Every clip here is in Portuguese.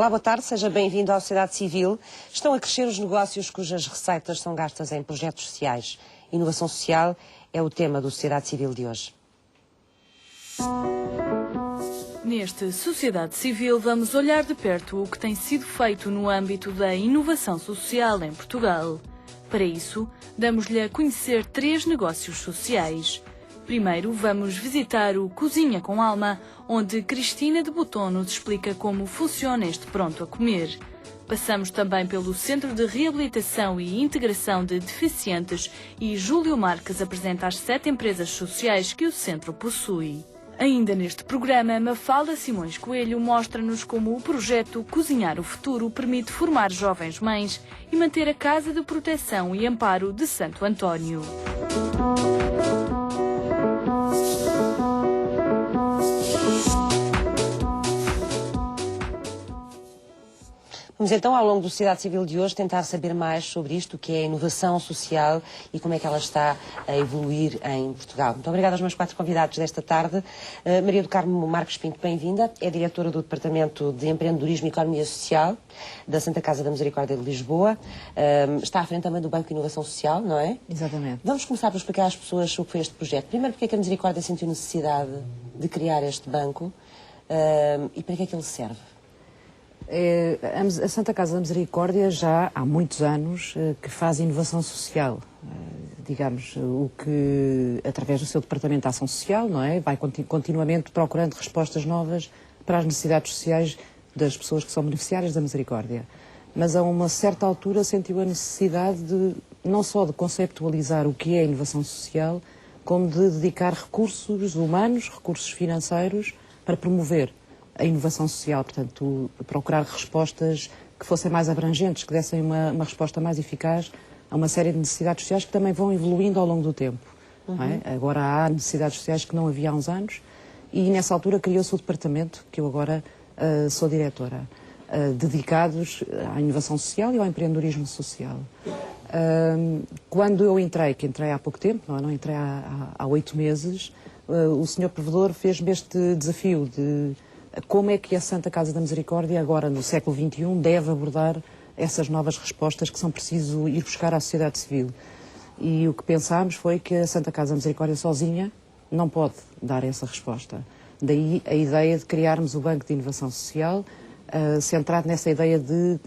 Olá, boa tarde, seja bem-vindo à Sociedade Civil. Estão a crescer os negócios cujas receitas são gastas em projetos sociais. Inovação social é o tema do Sociedade Civil de hoje. Neste Sociedade Civil vamos olhar de perto o que tem sido feito no âmbito da inovação social em Portugal. Para isso, damos-lhe a conhecer 3 negócios sociais. Primeiro, vamos visitar o Cozinha com Alma, onde Cristina de Botton nos explica como funciona este pronto a comer. Passamos também pelo Centro de Reabilitação e Integração de Deficientes e Júlio Marques apresenta as 7 empresas sociais que o centro possui. Ainda neste programa, Mafalda Simões Coelho mostra-nos como o projeto Cozinhar o Futuro permite formar jovens mães e manter a Casa de Proteção e Amparo de Santo António. Vamos então, ao longo do Sociedade Civil de hoje, tentar saber mais sobre isto, o que é a inovação social e como é que ela está a evoluir em Portugal. Muito obrigada aos meus 4 convidados desta tarde. Maria do Carmo Marques Pinto, bem-vinda. É diretora do Departamento de Empreendedorismo e Economia Social da Santa Casa da Misericórdia de Lisboa. Está à frente também do Banco de Inovação Social, não é? Exatamente. Vamos começar por explicar às pessoas o que foi este projeto. Primeiro, porque é que a Misericórdia sentiu necessidade de criar este banco e para que é que ele serve? A Santa Casa da Misericórdia já há muitos anos que faz inovação social, digamos, o que através do seu Departamento de Ação Social, não é? Vai continuamente procurando respostas novas para as necessidades sociais das pessoas que são beneficiárias da Misericórdia. Mas a uma certa altura sentiu a necessidade de, não só de conceptualizar o que é a inovação social, como de dedicar recursos humanos, recursos financeiros para promover a inovação social, portanto, procurar respostas que fossem mais abrangentes, que dessem uma resposta mais eficaz a uma série de necessidades sociais que também vão evoluindo ao longo do tempo. Não é? Agora há necessidades sociais que não havia há uns anos e nessa altura criou-se o departamento, que eu agora sou diretora, dedicados à inovação social e ao empreendedorismo social. Quando eu entrei, que entrei há pouco tempo, não entrei há 8 meses, o Sr. Provedor fez-me este desafio de como é que a Santa Casa da Misericórdia, agora no século XXI, deve abordar essas novas respostas que são preciso ir buscar à sociedade civil. E o que pensámos foi que a Santa Casa da Misericórdia sozinha não pode dar essa resposta. Daí a ideia de criarmos o Banco de Inovação Social, centrado nessa ideia de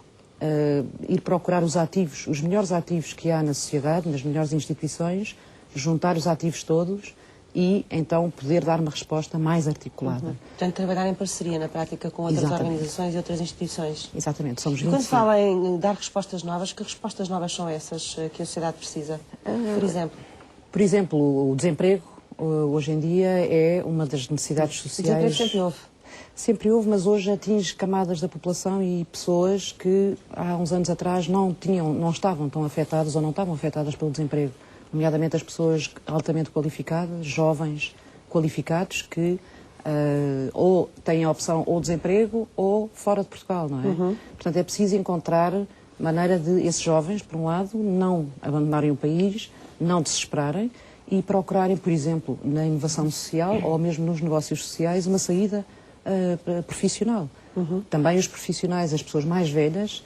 ir procurar os ativos, os melhores ativos que há na sociedade, nas melhores instituições, juntar os ativos todos e, então, poder dar uma resposta mais articulada. Portanto, trabalhar em parceria, na prática, com outras organizações e outras instituições. Exatamente, somos 25. E quando fala em dar respostas novas, que respostas novas são essas que a sociedade precisa, por exemplo? Por exemplo, o desemprego, hoje em dia, é uma das necessidades sociais. O desemprego sempre houve. Sempre houve, mas hoje atinge camadas da população e pessoas que, há uns anos atrás, não estavam tão afetadas ou não estavam afetadas pelo desemprego. Nomeadamente as pessoas altamente qualificadas, jovens qualificados, que ou têm a opção ou desemprego ou fora de Portugal, não é? Portanto, é preciso encontrar maneira de esses jovens, por um lado, não abandonarem o país, não desesperarem e procurarem, por exemplo, na inovação social ou mesmo nos negócios sociais, uma saída profissional. Também os profissionais, as pessoas mais velhas,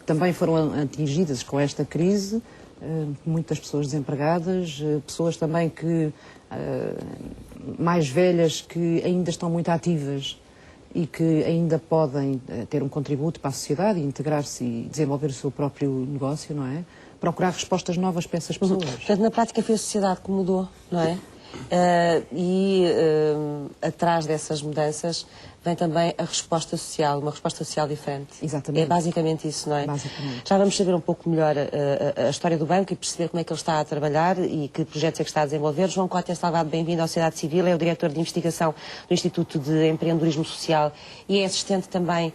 também foram atingidas com esta crise. Muitas pessoas desempregadas, pessoas também que mais velhas que ainda estão muito ativas e que ainda podem ter um contributo para a sociedade e integrar-se e desenvolver o seu próprio negócio, não é? Procurar respostas novas para essas pessoas. Portanto, na prática foi a sociedade que mudou, não é? Atrás dessas mudanças vem também a resposta social, uma resposta social diferente. Exatamente. É basicamente isso, não é? Basicamente. Já vamos saber um pouco melhor a história do banco e perceber como é que ele está a trabalhar e que projetos é que está a desenvolver. João Cotia Salgado, bem-vindo à Sociedade Civil, é o diretor de investigação do Instituto de Empreendedorismo Social e é assistente também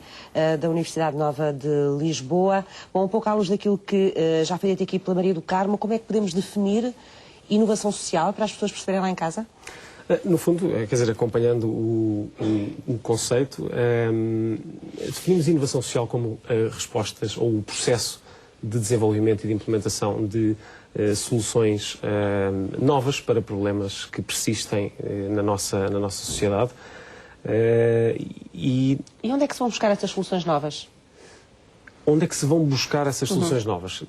da Universidade Nova de Lisboa. Bom, um pouco à luz daquilo que já foi dito aqui pela Maria do Carmo, como é que podemos definir inovação social para as pessoas perceberem lá em casa? No fundo, quer dizer, acompanhando o conceito, definimos inovação social como respostas ou o processo de desenvolvimento e de implementação de soluções novas para problemas que persistem na nossa sociedade. E onde é que se vão buscar estas soluções novas? Onde é que se vão buscar essas soluções novas?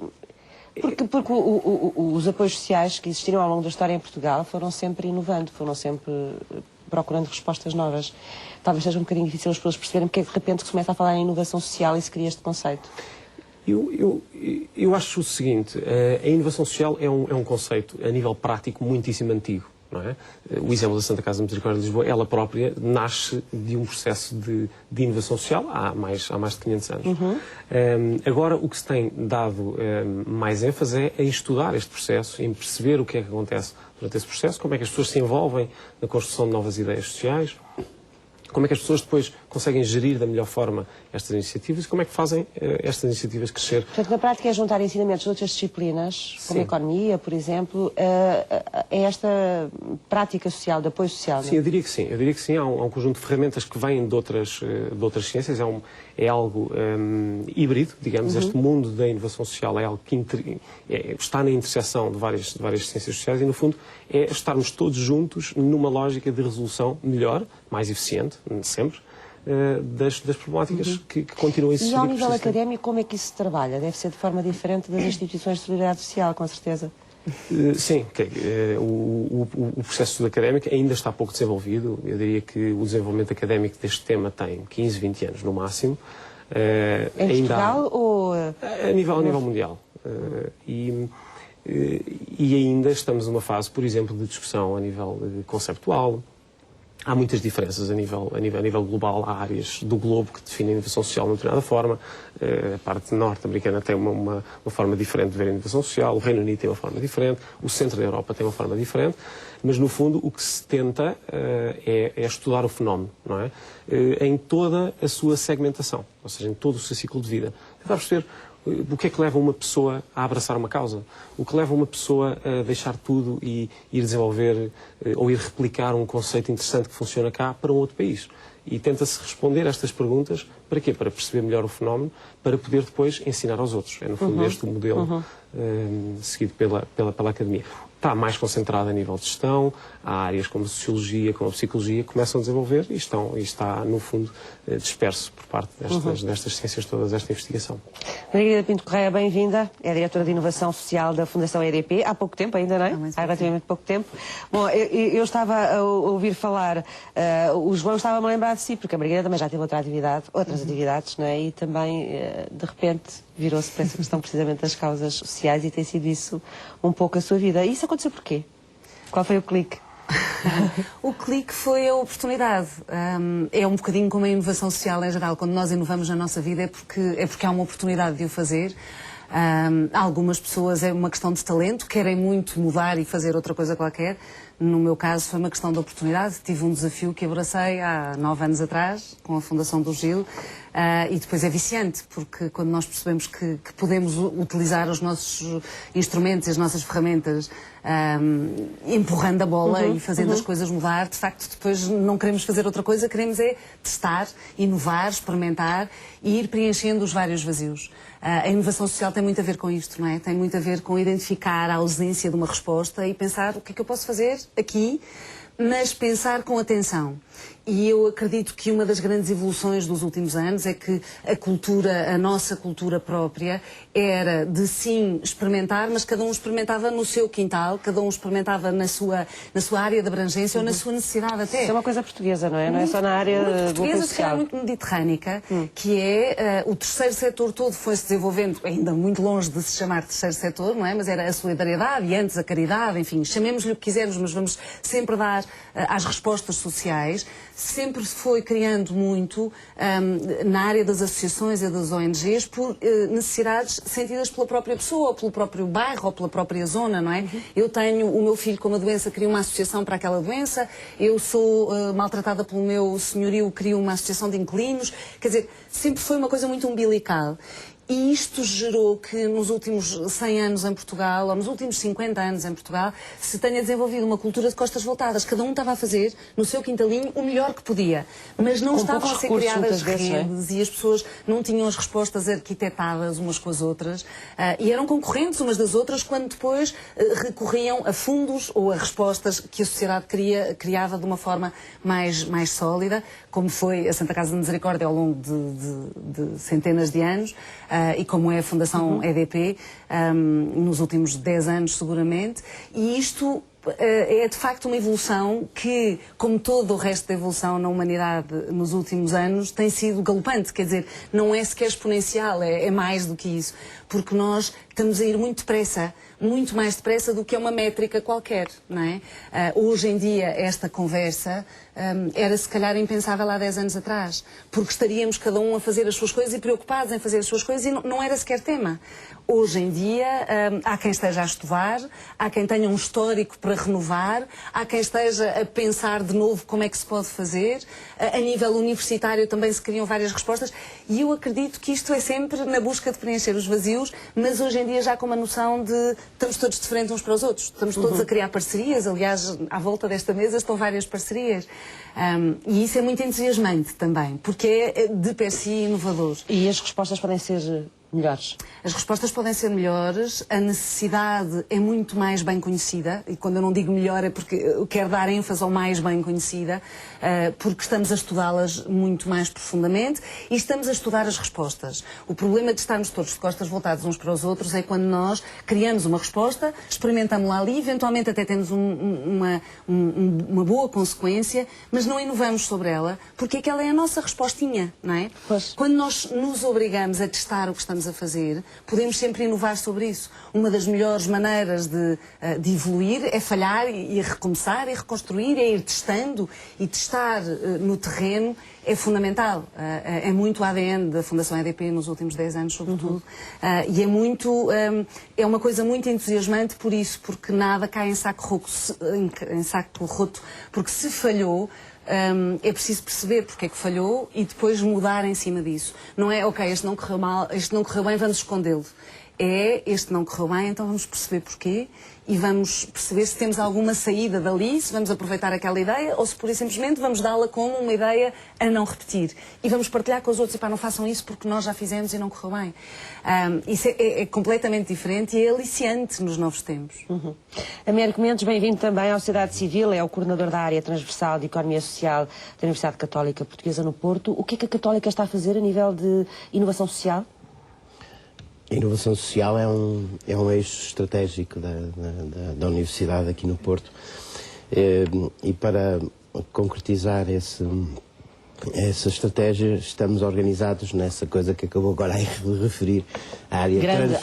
Porque os apoios sociais que existiram ao longo da história em Portugal foram sempre inovando, foram sempre procurando respostas novas. Talvez seja um bocadinho difícil as pessoas perceberem porque é que de repente se começa a falar em inovação social e se cria este conceito. Eu acho o seguinte, a inovação social é um conceito a nível prático muitíssimo antigo. Não é? O exemplo da Santa Casa de Misericórdia de Lisboa, ela própria nasce de um processo de inovação social há mais de 500 anos. Agora, o que se tem dado mais ênfase é em estudar este processo, em perceber o que é que acontece durante esse processo, como é que as pessoas se envolvem na construção de novas ideias sociais, como é que as pessoas depois conseguem gerir da melhor forma estas iniciativas e como é que fazem estas iniciativas crescer. Portanto, na prática é juntar ensinamentos de outras disciplinas, como a economia, por exemplo, a esta prática social, de apoio social. Sim, eu diria que sim. Eu diria que sim. Há um conjunto de ferramentas que vêm de outras ciências. É algo híbrido, digamos. Este mundo da inovação social é algo que está na interseção de várias ciências sociais e, no fundo, é estarmos todos juntos numa lógica de resolução melhor, mais eficiente, sempre, das problemáticas que continuam a existir. E ao nível académico, como é que isso se trabalha? Deve ser de forma diferente das instituições de solidariedade social, com certeza. Sim, o processo académico ainda está pouco desenvolvido. Eu diria que o desenvolvimento académico deste tema tem 15, 20 anos no máximo. Em Portugal ou... A nível mundial. E ainda estamos numa fase, por exemplo, de discussão a nível conceptual. Há muitas diferenças a nível global. Há áreas do globo que definem a inovação social de uma determinada forma. A parte norte-americana tem uma forma diferente de ver a inovação social. O Reino Unido tem uma forma diferente. O centro da Europa tem uma forma diferente. Mas, no fundo, o que se tenta é estudar o fenómeno, não é? Em toda a sua segmentação, ou seja, em todo o seu ciclo de vida. Tentar perceber o que é que leva uma pessoa a abraçar uma causa? O que leva uma pessoa a deixar tudo e ir desenvolver ou ir replicar um conceito interessante que funciona cá para um outro país? E tenta-se responder a estas perguntas para quê? Para perceber melhor o fenómeno, para poder depois ensinar aos outros. É, no fundo, este o modelo seguido pela academia. Está mais concentrado a nível de gestão, há áreas como a sociologia, como a psicologia, que começam a desenvolver e está, no fundo, disperso por parte destas ciências todas, esta investigação. Margarida Pinto Correia, bem-vinda. É a diretora de Inovação Social da Fundação EDP. Há pouco tempo ainda, não é? Há relativamente pouco tempo. Bom, eu estava a ouvir falar, o João estava-me a lembrar de si, porque a Margarida também já teve outras atividades, não é? E também, de repente, virou-se para essa questão precisamente das causas sociais e tem sido isso um pouco a sua vida. E isso aconteceu porquê? Qual foi o clique? O clique foi a oportunidade. É um bocadinho como a inovação social em geral. Quando nós inovamos na nossa vida é porque há uma oportunidade de o fazer. Algumas pessoas é uma questão de talento, querem muito mudar e fazer outra coisa qualquer. No meu caso foi uma questão de oportunidade. Tive um desafio que abracei há 9 anos atrás, com a Fundação do Gil, e depois é viciante, porque quando nós percebemos que podemos utilizar os nossos instrumentos e as nossas ferramentas empurrando a bola e fazendo as coisas mudar, de facto depois não queremos fazer outra coisa, queremos é testar, inovar, experimentar e ir preenchendo os vários vazios. A inovação social tem muito a ver com isto, não é? Tem muito a ver com identificar a ausência de uma resposta e pensar o que é que eu posso fazer aqui, mas pensar com atenção. E eu acredito que uma das grandes evoluções dos últimos anos é que a nossa cultura própria, era de sim experimentar, mas cada um experimentava no seu quintal, cada um experimentava na sua área de abrangência ou na sua necessidade até. Isso é uma coisa portuguesa, não é? Não é só na área do apoio social. Muito mediterrânica, que é o terceiro setor todo foi-se desenvolvendo, ainda muito longe de se chamar terceiro setor, não é? Mas era a solidariedade e antes a caridade, enfim, chamemos-lhe o que quisermos, mas vamos sempre dar às respostas sociais. Sempre se foi criando muito na área das associações e das ONGs por necessidades sentidas pela própria pessoa, ou pelo próprio bairro, ou pela própria zona, não é? Eu tenho o meu filho com uma doença, crio uma associação para aquela doença, eu sou maltratada pelo meu senhorio, crio uma associação de inquilinos, quer dizer, sempre foi uma coisa muito umbilical. E isto gerou que nos últimos 100 anos em Portugal, ou nos últimos 50 anos em Portugal, se tenha desenvolvido uma cultura de costas voltadas. Cada um estava a fazer, no seu quintalinho, o melhor que podia. Mas não Com estavam a poucos ser recursos, criadas muitas vezes, não é? redes e as pessoas não tinham as respostas arquitetadas umas com as outras e eram concorrentes umas das outras quando depois recorriam a fundos ou a respostas que a sociedade criava de uma forma mais sólida, como foi a Santa Casa de Misericórdia ao longo de centenas de anos e como é a Fundação EDP nos últimos 10 anos seguramente, e isto é de facto uma evolução que, como todo o resto da evolução na humanidade nos últimos anos, tem sido galopante, quer dizer, não é sequer exponencial, é mais do que isso, porque nós estamos a ir muito depressa, muito mais depressa do que é uma métrica qualquer, não é? Hoje em dia esta conversa era se calhar impensável há 10 anos atrás, porque estaríamos cada um a fazer as suas coisas e preocupados em fazer as suas coisas e não era sequer tema. Hoje em dia há quem esteja a estudar, há quem tenha um histórico para renovar, há quem esteja a pensar de novo como é que se pode fazer, a nível universitário também se criam várias respostas e eu acredito que isto é sempre na busca de preencher os vazios, mas hoje em dia já com uma noção de estamos todos de frente uns para os outros, estamos todos a criar parcerias, aliás, à volta desta mesa estão várias parcerias. E isso é muito entusiasmante também, porque é de per si inovador. E as respostas podem ser melhores? As respostas podem ser melhores, a necessidade é muito mais bem conhecida, e quando eu não digo melhor é porque eu quero dar ênfase ao mais bem conhecida, porque estamos a estudá-las muito mais profundamente e estamos a estudar as respostas. O problema de estarmos todos de costas voltados uns para os outros é quando nós criamos uma resposta, experimentamos-la ali, eventualmente até temos uma boa consequência, mas não inovamos sobre ela, porque aquela é a nossa respostinha, não é? Pois. Quando nós nos obrigamos a testar o que estamos a fazer, podemos sempre inovar sobre isso. Uma das melhores maneiras de evoluir é falhar e recomeçar e reconstruir, é ir testando, e testar no terreno é fundamental. É muito o ADN da Fundação EDP nos últimos 10 anos, sobretudo, e é uma coisa muito entusiasmante por isso, porque nada cai em saco roto, porque se falhou, é preciso perceber porque é que falhou e depois mudar em cima disso. Não é, ok, este não correu mal, este não correu bem, vamos escondê-lo. Este não correu bem, então vamos perceber porquê e vamos perceber se temos alguma saída dali, se vamos aproveitar aquela ideia ou se pura e simplesmente vamos dá-la como uma ideia a não repetir. E vamos partilhar com os outros, e pá, não façam isso porque nós já fizemos e não correu bem. Isso é completamente diferente e é aliciante nos novos tempos. Américo Mendes, bem-vindo também à Sociedade Civil, é o coordenador da área transversal de Economia Social da Universidade Católica Portuguesa no Porto. O que é que a Católica está a fazer a nível de inovação social? A inovação social é um eixo estratégico da Universidade aqui no Porto e para concretizar essa estratégia estamos organizados nessa coisa que acabou agora de referir, a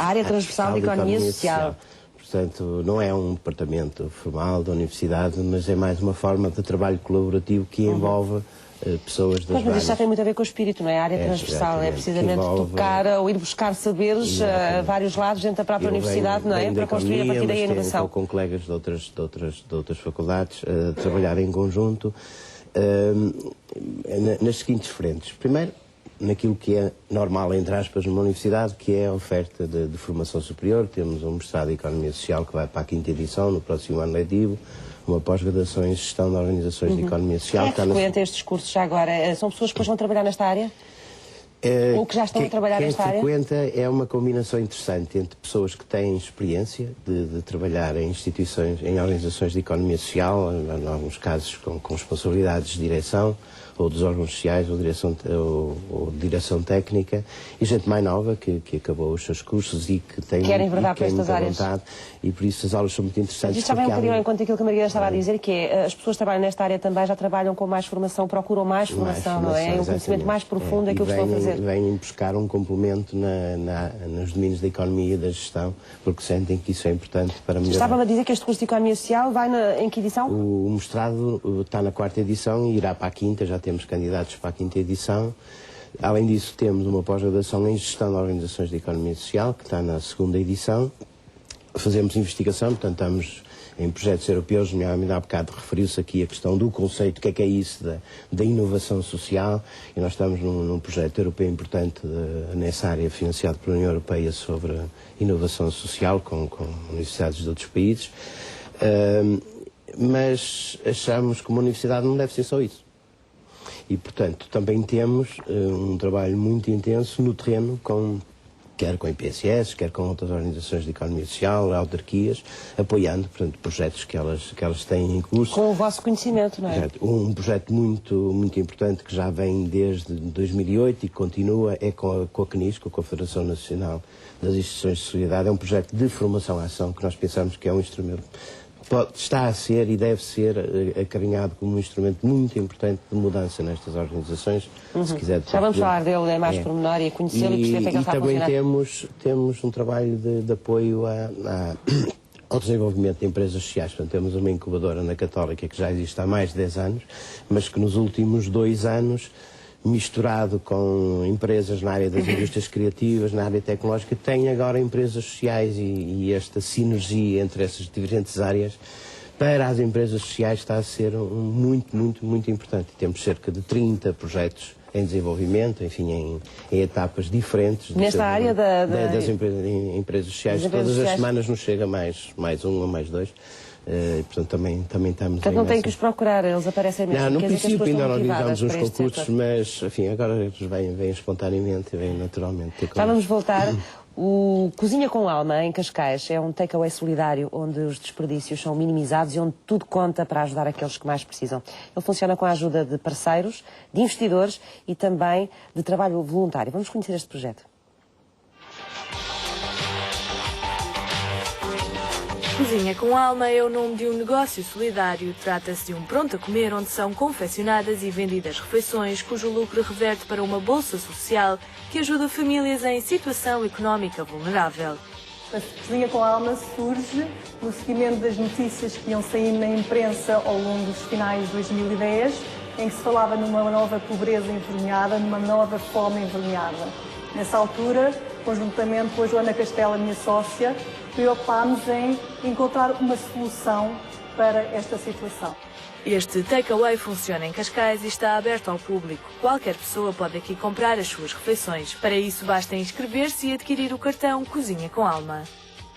área transversal de Economia Social. Portanto, não é um departamento formal da Universidade, mas é mais uma forma de trabalho colaborativo que envolve pessoas das várias... Mas isso já tem muito a ver com o espírito, não é? A área transversal é precisamente tocar ou ir buscar saberes a vários lados dentro da própria universidade, não é? Para construir a partir daí a inovação. Com colegas de outras faculdades, trabalhar em conjunto nas seguintes frentes. Primeiro, naquilo que é normal, entre aspas, numa universidade, que é a oferta de formação superior. Temos um mestrado de Economia Social que vai para a 5ª edição, no próximo ano letivo, uma pós-graduação em Gestão de Organizações de Economia Social. Quem frequenta estes cursos já agora? São pessoas que depois vão trabalhar nesta área? Ou que já estão a trabalhar nesta área? Quem frequenta é uma combinação interessante entre pessoas que têm experiência de trabalhar em instituições, em organizações de economia social, em alguns casos com responsabilidades de direção, ou dos órgãos sociais, ou direção técnica, e gente mais nova que acabou os seus cursos e que tem muita vontade, e por isso as aulas são muito interessantes. Isto também um bocadinho em conta aquilo que a Margarida estava a dizer, que é, as pessoas que trabalham nesta área também já trabalham com mais formação, procuram mais formação, não é? Um conhecimento mais profundo daquilo que estão a fazer. Vêm buscar um complemento nos domínios da economia e da gestão, porque sentem que isso é importante para melhorar. Estava-me a dizer que este curso de Economia Social vai em que edição? O mestrado está na 4ª edição e irá para a 5ª, já temos candidatos para a 5ª edição. Além disso, temos uma pós-graduação em Gestão de Organizações de Economia Social, que está na 2ª edição. fazemos investigação, portanto estamos em projetos europeus, nomeadamente há bocado referiu-se aqui a questão do conceito, o que é isso da inovação social, e nós estamos num projeto europeu importante nessa área, financiado pela União Europeia, sobre inovação social com universidades de outros países, mas achamos que uma universidade não deve ser só isso. E, portanto, também temos um trabalho muito intenso no terreno, quer com a IPSS, quer com outras organizações de economia social, autarquias, apoiando, portanto, projetos que elas têm em curso. Com o vosso conhecimento, não é? Um projeto muito importante que já vem desde 2008 e que continua é com a CNIS, com a Confederação Nacional das Instituições de Solidariedade. É um projeto de formação-ação que nós pensamos que é um instrumento, está a ser e deve ser acarinhado como um instrumento muito importante de mudança nestas organizações. Se quiser, já vamos falar dele mais pormenor e a conhecê-lo e perceber como é que ele está a funcionar. E também temos um trabalho de apoio ao desenvolvimento de empresas sociais. Portanto, temos uma incubadora na Católica que já existe há mais de 10 anos, mas que nos últimos 2 anos, misturado com empresas na área das indústrias criativas, na área tecnológica, tem agora empresas sociais e esta sinergia entre essas diferentes áreas para as empresas sociais está a ser muito importante. Temos cerca de 30 projetos em desenvolvimento, enfim, em etapas diferentes. Nesta área das empresas sociais. Todas as semanas nos chega mais um ou mais 2. Portanto, também estamos. Portanto, não tem que os procurar, eles aparecem mesmo. Não, no princípio ainda não organizámos uns concursos, mas, enfim, agora eles vêm espontaneamente e vêm naturalmente. Já vamos voltar. O Cozinha com Alma, em Cascais, é um takeaway solidário onde os desperdícios são minimizados e onde tudo conta para ajudar aqueles que mais precisam. Ele funciona com a ajuda de parceiros, de investidores e também de trabalho voluntário. Vamos conhecer este projeto. Cozinha com Alma é o nome de um negócio solidário. Trata-se de um pronto a comer onde são confeccionadas e vendidas refeições cujo lucro reverte para uma bolsa social que ajuda famílias em situação económica vulnerável. A Cozinha com Alma surge no seguimento das notícias que iam saindo na imprensa ao longo dos finais de 2010, em que se falava numa nova pobreza envergonhada, numa nova fome envergonhada. Nessa altura, conjuntamente com a Joana Castela, minha sócia, preocupámos em encontrar uma solução para esta situação. Este takeaway funciona em Cascais e está aberto ao público. Qualquer pessoa pode aqui comprar as suas refeições. Para isso, basta inscrever-se e adquirir o cartão Cozinha com Alma.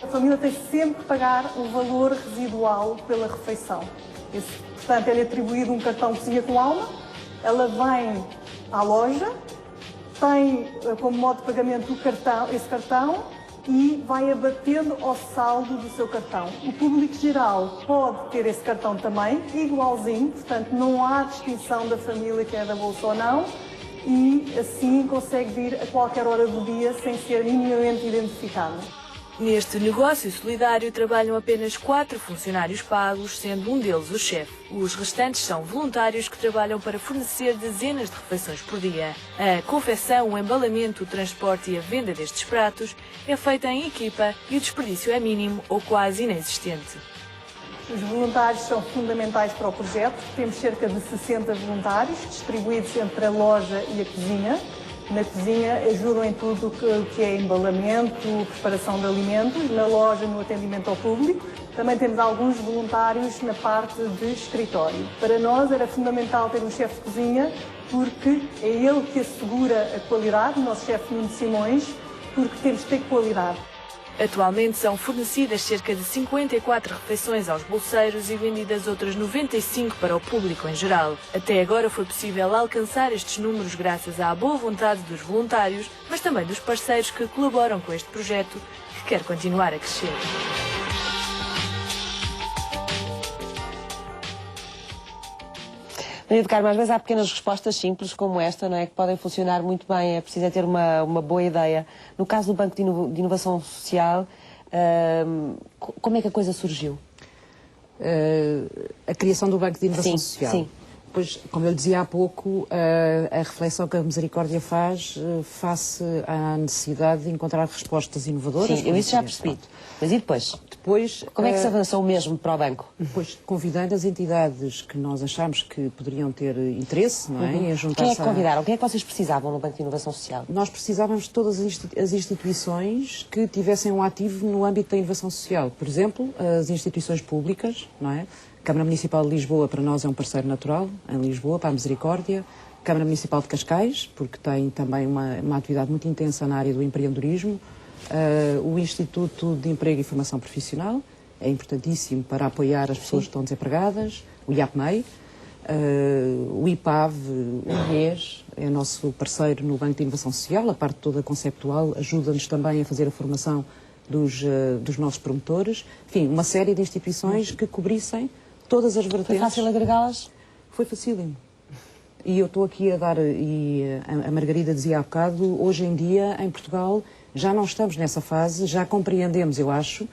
A família tem sempre que pagar o valor residual pela refeição. Portanto, é-lhe atribuído um cartão Cozinha com Alma, ela vem à loja, tem como modo de pagamento esse cartão e vai abatendo ao saldo do seu cartão. O público geral pode ter esse cartão também, igualzinho, portanto não há distinção da família que é da bolsa ou não, e assim consegue vir a qualquer hora do dia sem ser minimamente identificado. Neste negócio solidário trabalham apenas 4 funcionários pagos, sendo um deles o chefe. Os restantes são voluntários que trabalham para fornecer dezenas de refeições por dia. A confecção, o embalamento, o transporte e a venda destes pratos é feita em equipa e o desperdício é mínimo ou quase inexistente. Os voluntários são fundamentais para o projeto. Temos cerca de 60 voluntários distribuídos entre a loja e a cozinha. Na cozinha ajudam em tudo o que é embalamento, preparação de alimentos, na loja no atendimento ao público. Também temos alguns voluntários na parte de escritório. Para nós era fundamental ter um chefe de cozinha porque é ele que assegura a qualidade, o nosso chefe Nuno Simões, porque temos de ter qualidade. Atualmente são fornecidas cerca de 54 refeições aos bolseiros e vendidas outras 95 para o público em geral. Até agora foi possível alcançar estes números graças à boa vontade dos voluntários, mas também dos parceiros que colaboram com este projeto, que quer continuar a crescer. Maria do Carmo, às vezes há pequenas respostas simples como esta, não é? Que podem funcionar muito bem, é preciso ter uma boa ideia. No caso do Banco de Inovação Social, como é que a coisa surgiu? A criação do Banco de Inovação Social. Sim. Pois, como eu lhe dizia há pouco, a reflexão que a Misericórdia faz face à necessidade de encontrar respostas inovadoras. Sim, eu isso já percebi. Mas e depois? Depois, Como é que se avançou mesmo para o banco? depois, convidando as entidades que nós achamos que poderiam ter interesse, não é? Em Quem é juntar-se que convidaram? Quem é que vocês precisavam no Banco de Inovação Social? Nós precisávamos de todas as instituições que tivessem um ativo no âmbito da inovação social. Por exemplo, as instituições públicas, não é? A Câmara Municipal de Lisboa, para nós, é um parceiro natural, em Lisboa, para a Misericórdia. A Câmara Municipal de Cascais, porque tem também uma atividade muito intensa na área do empreendedorismo. O Instituto de Emprego e Formação Profissional, é importantíssimo para apoiar as pessoas que estão desempregadas. O IAPMEI. O IPAV, o IES, é nosso parceiro no Banco de Inovação Social. A parte toda conceptual ajuda-nos também a fazer a formação dos nossos promotores. Enfim, uma série de instituições que cobrissem todas as vertentes. Foi fácil agregá-las? Foi facílimo. E eu estou aqui a dar, e a Margarida dizia há bocado, hoje em dia, em Portugal, já não estamos nessa fase, já compreendemos, eu acho,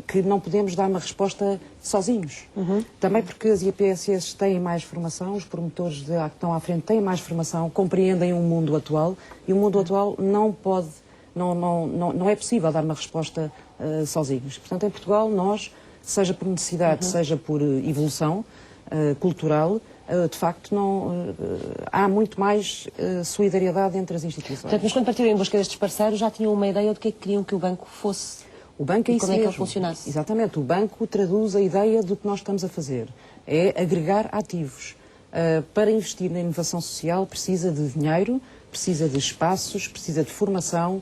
que não podemos dar uma resposta sozinhos. Também porque as IPSS têm mais formação, os promotores que estão à frente têm mais formação, compreendem o mundo atual, e o mundo atual não pode, não é possível dar uma resposta sozinhos. Portanto, em Portugal, nós, seja por necessidade, seja por evolução cultural, de facto, há muito mais solidariedade entre as instituições. Portanto, mas quando partiram em busca destes parceiros, já tinham uma ideia do que é que queriam que o banco fosse? O banco é isso como é que mesmo. ele funcionasse? Exatamente. O banco traduz a ideia do que nós estamos a fazer. É agregar ativos. Para investir na inovação social precisa de dinheiro, precisa de espaços, precisa de formação,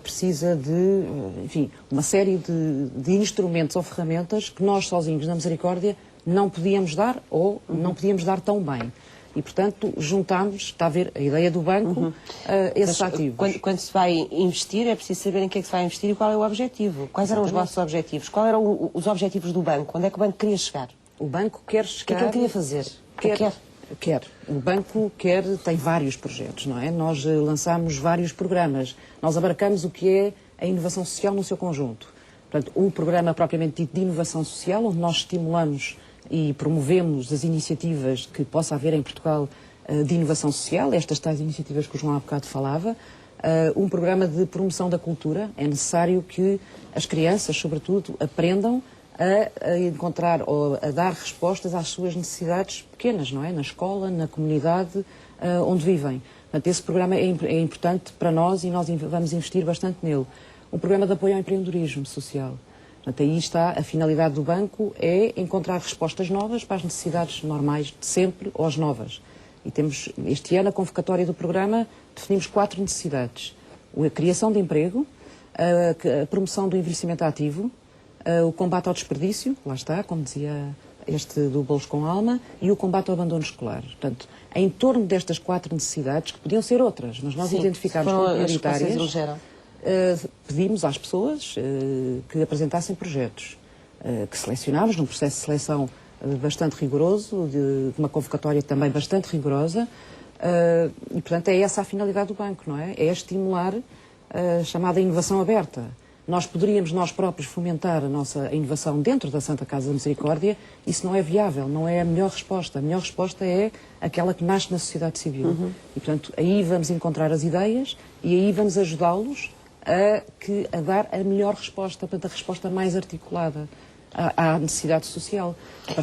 precisa de, enfim, uma série de instrumentos ou ferramentas que nós sozinhos na Misericórdia não podíamos dar ou não podíamos dar tão bem. E, portanto, juntámos, está a ver, a ideia do banco, esses ativos. Quando se vai investir, é preciso saber em que é que se vai investir e qual é o objetivo. Quais eram os vossos objetivos? Quais eram os objetivos do banco? Onde é que o banco queria chegar? O banco quer chegar... O que é que ele queria fazer? Quer. O banco tem vários projetos, não é? Nós lançamos vários programas. Nós abarcamos o que é a inovação social no seu conjunto. Portanto, um programa propriamente dito de inovação social, onde nós estimulamos e promovemos as iniciativas que possa haver em Portugal de inovação social, estas tais iniciativas que o João há bocado falava. Um programa de promoção da cultura. É necessário que as crianças, sobretudo, aprendam a encontrar ou a dar respostas às suas necessidades pequenas, não é? Na escola, na comunidade onde vivem. Portanto, esse programa é importante para nós e nós vamos investir bastante nele. Um programa de apoio ao empreendedorismo social. Portanto, aí está a finalidade do banco, é encontrar respostas novas para as necessidades normais de sempre ou as novas. E temos, este ano, a convocatória do programa, definimos 4 necessidades. A criação de emprego, a promoção do envelhecimento ativo, o combate ao desperdício, lá está, como dizia este do Bolos com Alma, e o combate ao abandono escolar. Portanto, em torno destas 4 necessidades, que podiam ser outras, mas nós identificámos como prioritárias, pedimos às pessoas que apresentassem projetos, que selecionámos num processo de seleção bastante rigoroso, de uma convocatória também bastante rigorosa, e, portanto, é essa a finalidade do banco, não é? É estimular a chamada inovação aberta. Nós poderíamos, nós próprios, fomentar a nossa inovação dentro da Santa Casa da Misericórdia. Isso não é viável, não é a melhor resposta. A melhor resposta é aquela que nasce na sociedade civil. E, portanto, aí vamos encontrar as ideias e aí vamos ajudá-los a dar a melhor resposta, portanto, a resposta mais articulada à necessidade social.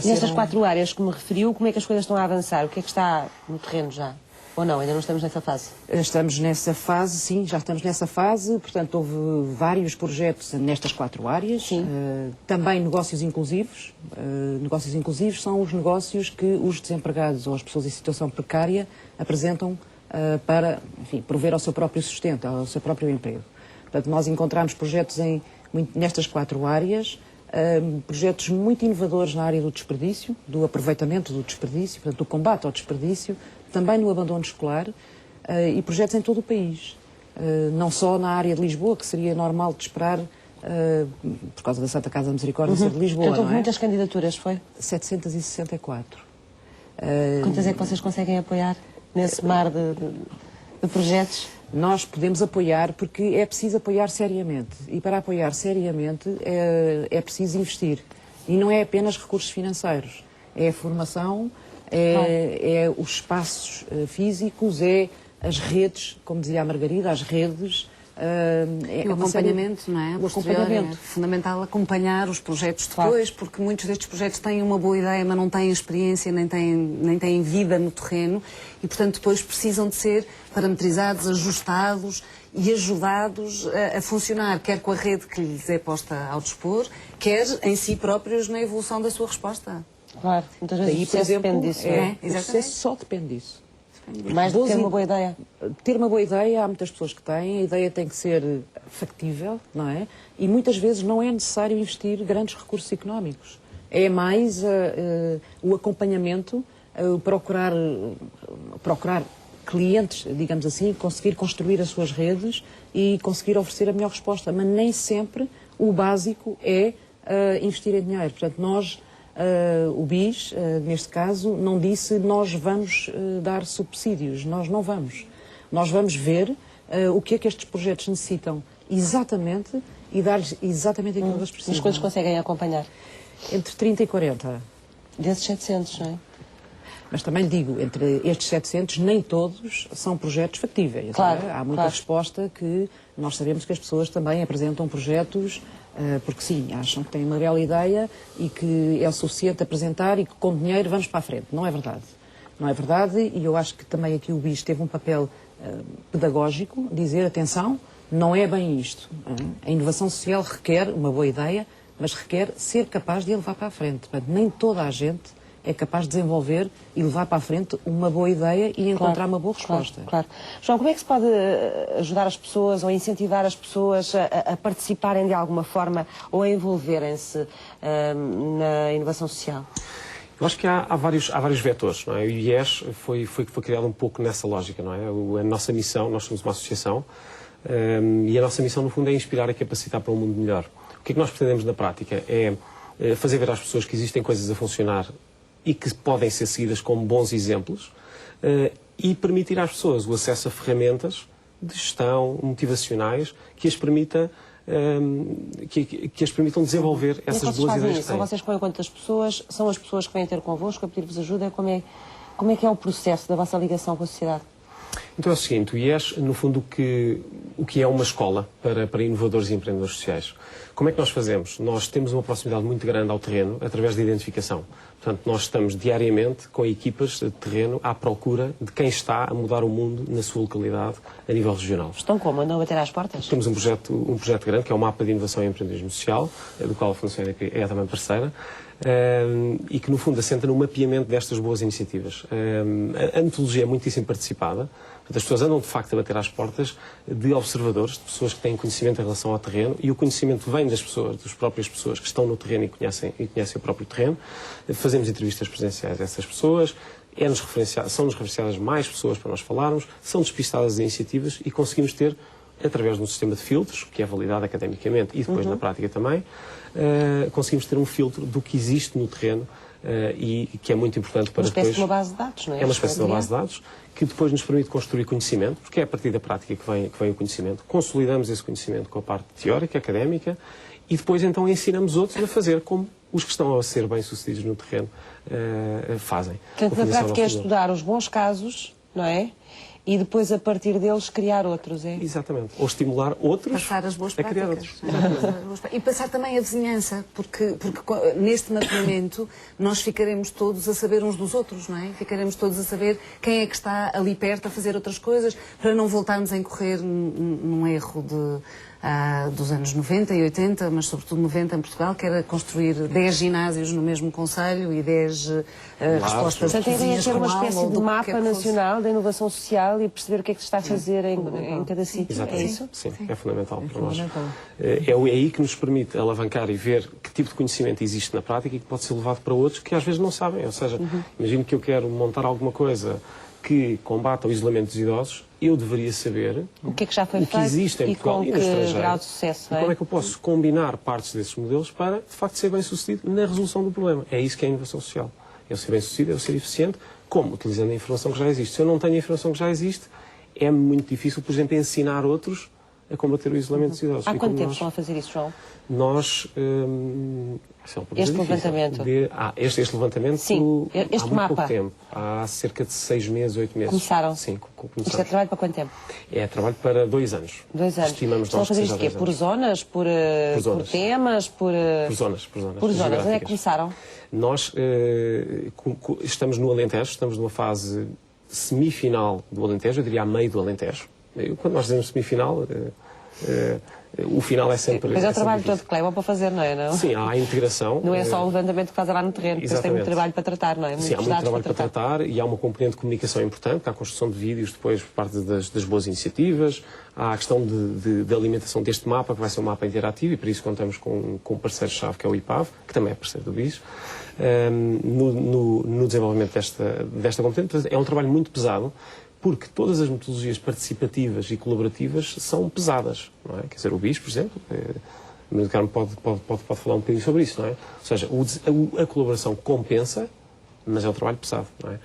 Nestas 4 áreas que me referiu, como é que as coisas estão a avançar? O que é que está no terreno já? Ou não, ainda não estamos nessa fase? Estamos nessa fase, sim, já estamos nessa fase. Portanto, houve vários projetos nestas 4 áreas. Também negócios inclusivos. Negócios inclusivos são os negócios que os desempregados ou as pessoas em situação precária apresentam para, enfim, prover ao seu próprio sustento, ao seu próprio emprego. Portanto, nós encontramos projetos nestas 4 áreas, projetos muito inovadores na área do desperdício, do aproveitamento do desperdício, portanto, do combate ao desperdício, também no abandono escolar, e projetos em todo o país. Não só na área de Lisboa, que seria normal de esperar, por causa da Santa Casa da Misericórdia ser de Lisboa, Portanto, não houve é? muitas candidaturas, foi? 764. Quantas é que vocês conseguem apoiar nesse mar de projetos? Nós podemos apoiar porque é preciso apoiar seriamente. E para apoiar seriamente é preciso investir. E não é apenas recursos financeiros. É a formação, é os espaços físicos, é as redes, como dizia a Margarida, as redes E o acompanhamento, não é? O acompanhamento. É fundamental acompanhar os projetos depois, porque muitos destes projetos têm uma boa ideia, mas não têm experiência, nem têm vida no terreno e, portanto, depois precisam de ser parametrizados, ajustados e ajudados a funcionar, quer com a rede que lhes é posta ao dispor, quer em si próprios na evolução da sua resposta. Claro, muitas vezes Daí, o por sucesso exemplo, depende disso. não é? o sucesso só depende disso. Mais do que ter uma boa ideia. Ter uma boa ideia, há muitas pessoas que têm, a ideia tem que ser factível, não é? E muitas vezes não é necessário investir grandes recursos económicos. É mais o acompanhamento, procurar clientes, digamos assim, conseguir construir as suas redes e conseguir oferecer a melhor resposta. Mas nem sempre o básico é investir em dinheiro. Portanto, nós... o BIS, neste caso, não disse nós vamos dar subsídios, nós não vamos. Nós vamos ver o que é que estes projetos necessitam exatamente e dar-lhes exatamente aquilo que eles precisam. Mas quantos conseguem acompanhar? Entre 30 e 40. Desses 700, não é? Mas também lhe digo, entre estes 700, nem todos são projetos factíveis. Claro, não é? Há muita claro. resposta que nós sabemos que as pessoas também apresentam projetos porque sim, acham que têm uma real ideia e que é o suficiente apresentar e que com dinheiro vamos para a frente. Não é verdade. Não é verdade e eu acho que também aqui o BIS teve um papel pedagógico, dizer, atenção, não é bem isto. A inovação social requer uma boa ideia, mas requer ser capaz de a levar para a frente. Portanto, nem toda a gente é capaz de desenvolver e levar para a frente uma boa ideia e encontrar uma boa resposta. Claro. João, como é que se pode ajudar as pessoas ou incentivar as pessoas a participarem de alguma forma ou a envolverem-se na inovação social? Eu acho que há vários vetores, não é? O IES foi criado um pouco nessa lógica, não é? A nossa missão, nós somos uma associação, e a nossa missão, no fundo, é inspirar e capacitar para um mundo melhor. O que é que nós pretendemos na prática? É fazer ver às pessoas que existem coisas a funcionar e que podem ser seguidas como bons exemplos e permitir às pessoas o acesso a ferramentas de gestão motivacionais que as permitam desenvolver essas boas ideias que têm. São vocês que põem conta das pessoas, são as pessoas que vêm ter convosco a pedir-vos ajuda, como é que é o processo da vossa ligação com a sociedade? Então é o seguinte, o IES, no fundo, o que é uma escola para inovadores e empreendedores sociais. Como é que nós fazemos? Nós temos uma proximidade muito grande ao terreno através da identificação. Portanto, nós estamos diariamente com equipas de terreno à procura de quem está a mudar o mundo na sua localidade a nível regional. Estão como? Andam a bater às portas? Temos um projeto grande, que é o Mapa de Inovação e Empreendedorismo Social, do qual a Fundação EDP é também parceira, e que, no fundo, assenta no mapeamento destas boas iniciativas. A metodologia é muitíssimo participada. Portanto, as pessoas andam, de facto, a bater às portas de observadores, de pessoas que têm conhecimento em relação ao terreno, e o conhecimento vem das próprias pessoas que estão no terreno e conhecem o próprio terreno. Fazemos entrevistas presenciais a essas pessoas, são-nos referenciadas mais pessoas para nós falarmos, são despistadas as iniciativas e conseguimos ter, através de um sistema de filtros, que é validado academicamente e depois na prática também, conseguimos ter um filtro do que existe no terreno e que é muito importante para depois... Uma espécie de uma base de dados, não é? É uma espécie de uma base de dados que depois nos permite construir conhecimento, porque é a partir da prática que vem o conhecimento. Consolidamos esse conhecimento com a parte teórica, académica, e depois então ensinamos outros a fazer como os que estão a ser bem-sucedidos no terreno fazem. Portanto, na prática é estudar os bons casos, não é? E depois, a partir deles, criar outros, é? Exatamente. Ou estimular outros passar as boas a criar práticas. outros. E passar também a vizinhança, porque neste mapeamento nós ficaremos todos a saber uns dos outros, não é? Ficaremos todos a saber quem é que está ali perto a fazer outras coisas, para não voltarmos a incorrer num erro dos anos 90 e 80, mas sobretudo 90 em Portugal, que era construir 10 ginásios no mesmo concelho e 10 respostas Portanto, a ideia é ter uma espécie de mapa nacional da inovação social e perceber o que é que se está a fazer em cada sítio. Exatamente. É isso? Sim, é fundamental para nós. fundamental. É aí que nos permite alavancar e ver que tipo de conhecimento existe na prática e que pode ser levado para outros que às vezes não sabem. Ou seja, imagino que eu quero montar alguma coisa que combata o isolamento dos idosos, eu deveria saber o que é que já foi o que feito existe em e Portugal com e no que estrangeiro. grau de sucesso, E como é que eu posso combinar partes desses modelos para, de facto, ser bem-sucedido na resolução do problema. É isso que é a inovação social. Eu ser bem-sucedido, eu ser eficiente, como? Utilizando a informação que já existe. Se eu não tenho a informação que já existe, é muito difícil, por exemplo, ensinar outros a combater o isolamento dos idosos. Há E quanto como tempo nós- estão a fazer isso, João? Nós... Este levantamento? Este levantamento Sim, este há muito mapa. pouco tempo. Há cerca de 6 meses, 8 meses. Começaram? Sim, Isto é começamos. trabalho para quanto tempo? É trabalho para 2 anos. 2 anos. Estimamos Estão a nós que fazer seja isto quê? 2 Por anos. zonas? Por zonas. temas? Por zonas. Por zonas. Onde é que geográficas. começaram? Nós estamos no Alentejo, estamos numa fase semifinal do Alentejo, eu diria a meio do Alentejo. Quando nós dizemos semifinal, o final é sempre... Mas é o sempre trabalho difícil. todo que leva para fazer, não é? Não? Sim, há a integração. Não é só o levantamento que faz lá no terreno, depois tem muito Exatamente. trabalho para tratar, não é? Sim, há muito dados trabalho para tratar e há uma componente de comunicação importante, há a construção de vídeos depois por parte das boas iniciativas, há a questão de alimentação deste mapa, que vai ser um mapa interativo, e por isso contamos com um parceiro-chave, que é o IPAV, que também é parceiro do BIS, no desenvolvimento desta componente. Portanto, é um trabalho muito pesado, porque todas as metodologias participativas e colaborativas são pesadas, não é? Quer dizer, o BIS, por exemplo, o Carmo pode falar um bocadinho sobre isso, não é? Ou seja, a colaboração compensa, mas é um trabalho pesado, não é?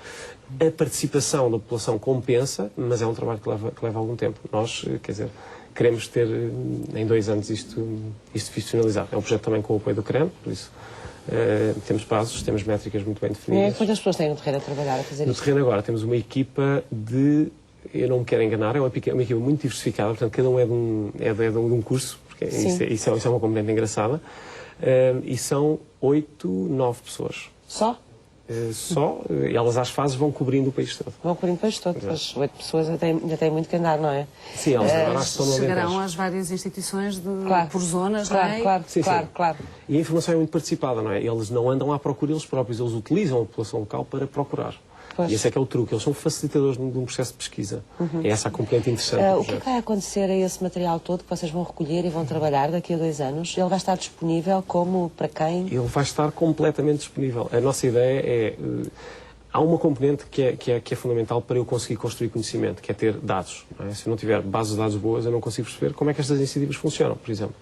A participação da população compensa, mas é um trabalho que leva algum tempo. Nós, quer dizer, queremos ter em 2 anos isto finalizado. É um projeto também com o apoio do CREN, por isso temos prazos, temos métricas muito bem definidas. Quantas pessoas têm no terreno a trabalhar, a fazer No isto? terreno agora temos uma equipa eu não me quero enganar, é uma equipa muito diversificada, portanto cada um é de um curso, porque isso é uma componente engraçada, e são 8, 9 pessoas. Só? Elas às fases vão cobrindo o país todo. Vão cobrindo o país todo. As 8 pessoas ainda têm muito que andar, não é? Sim, elas agora estão no Chegarão Alentejo. às várias instituições Claro. por zonas, Claro, não é? claro, Sim, claro, sim. claro. E a informação é muito participada, não é? Eles não andam à procura eles próprios, eles utilizam a população local para procurar. Pois. E esse é que é o truque, eles são facilitadores de um processo de pesquisa. É essa a componente interessante do O que é projeto. que vai acontecer a esse material todo que vocês vão recolher e vão trabalhar daqui a 2 anos? Ele vai estar disponível como, para quem? Ele vai estar completamente disponível. A nossa ideia é... há uma componente que é fundamental para eu conseguir construir conhecimento, que é ter dados. Não é? Se eu não tiver bases de dados boas, eu não consigo perceber como é que estas iniciativas funcionam, por exemplo.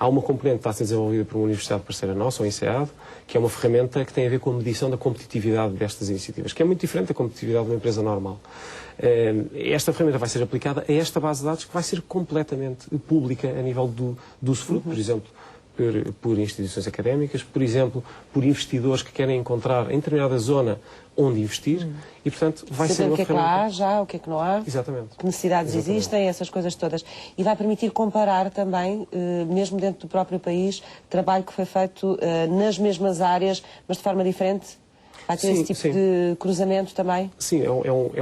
Há uma componente que está a ser desenvolvida por uma universidade parceira nossa, o INSEAD, que é uma ferramenta que tem a ver com a medição da competitividade destas iniciativas, que é muito diferente da competitividade de uma empresa normal. Esta ferramenta vai ser aplicada a esta base de dados que vai ser completamente pública a nível do usufruto, por exemplo, por instituições académicas, por exemplo, por investidores que querem encontrar em determinada zona onde investir e, portanto, vai ser Saber uma o que é que ferramenta... lá há já, o que é que não há, Exatamente. que necessidades Exatamente. existem, essas coisas todas. E vai permitir comparar também, mesmo dentro do próprio país, trabalho que foi feito nas mesmas áreas, mas de forma diferente? Vai ter Sim, esse tipo sim. de cruzamento também? Sim, é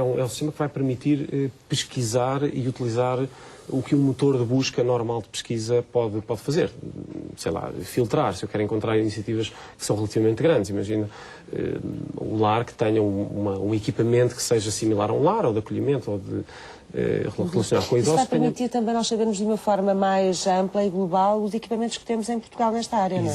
um sistema que vai permitir pesquisar e utilizar o que um motor de busca normal de pesquisa pode fazer. Sei lá, filtrar, se eu quero encontrar iniciativas que são relativamente grandes. Imagina um lar que tenha um equipamento que seja similar a um lar, ou de acolhimento, ou de relacionado com Isso idosos. vai permitir também nós sabermos de uma forma mais ampla e global os equipamentos que temos em Portugal nesta área, não é?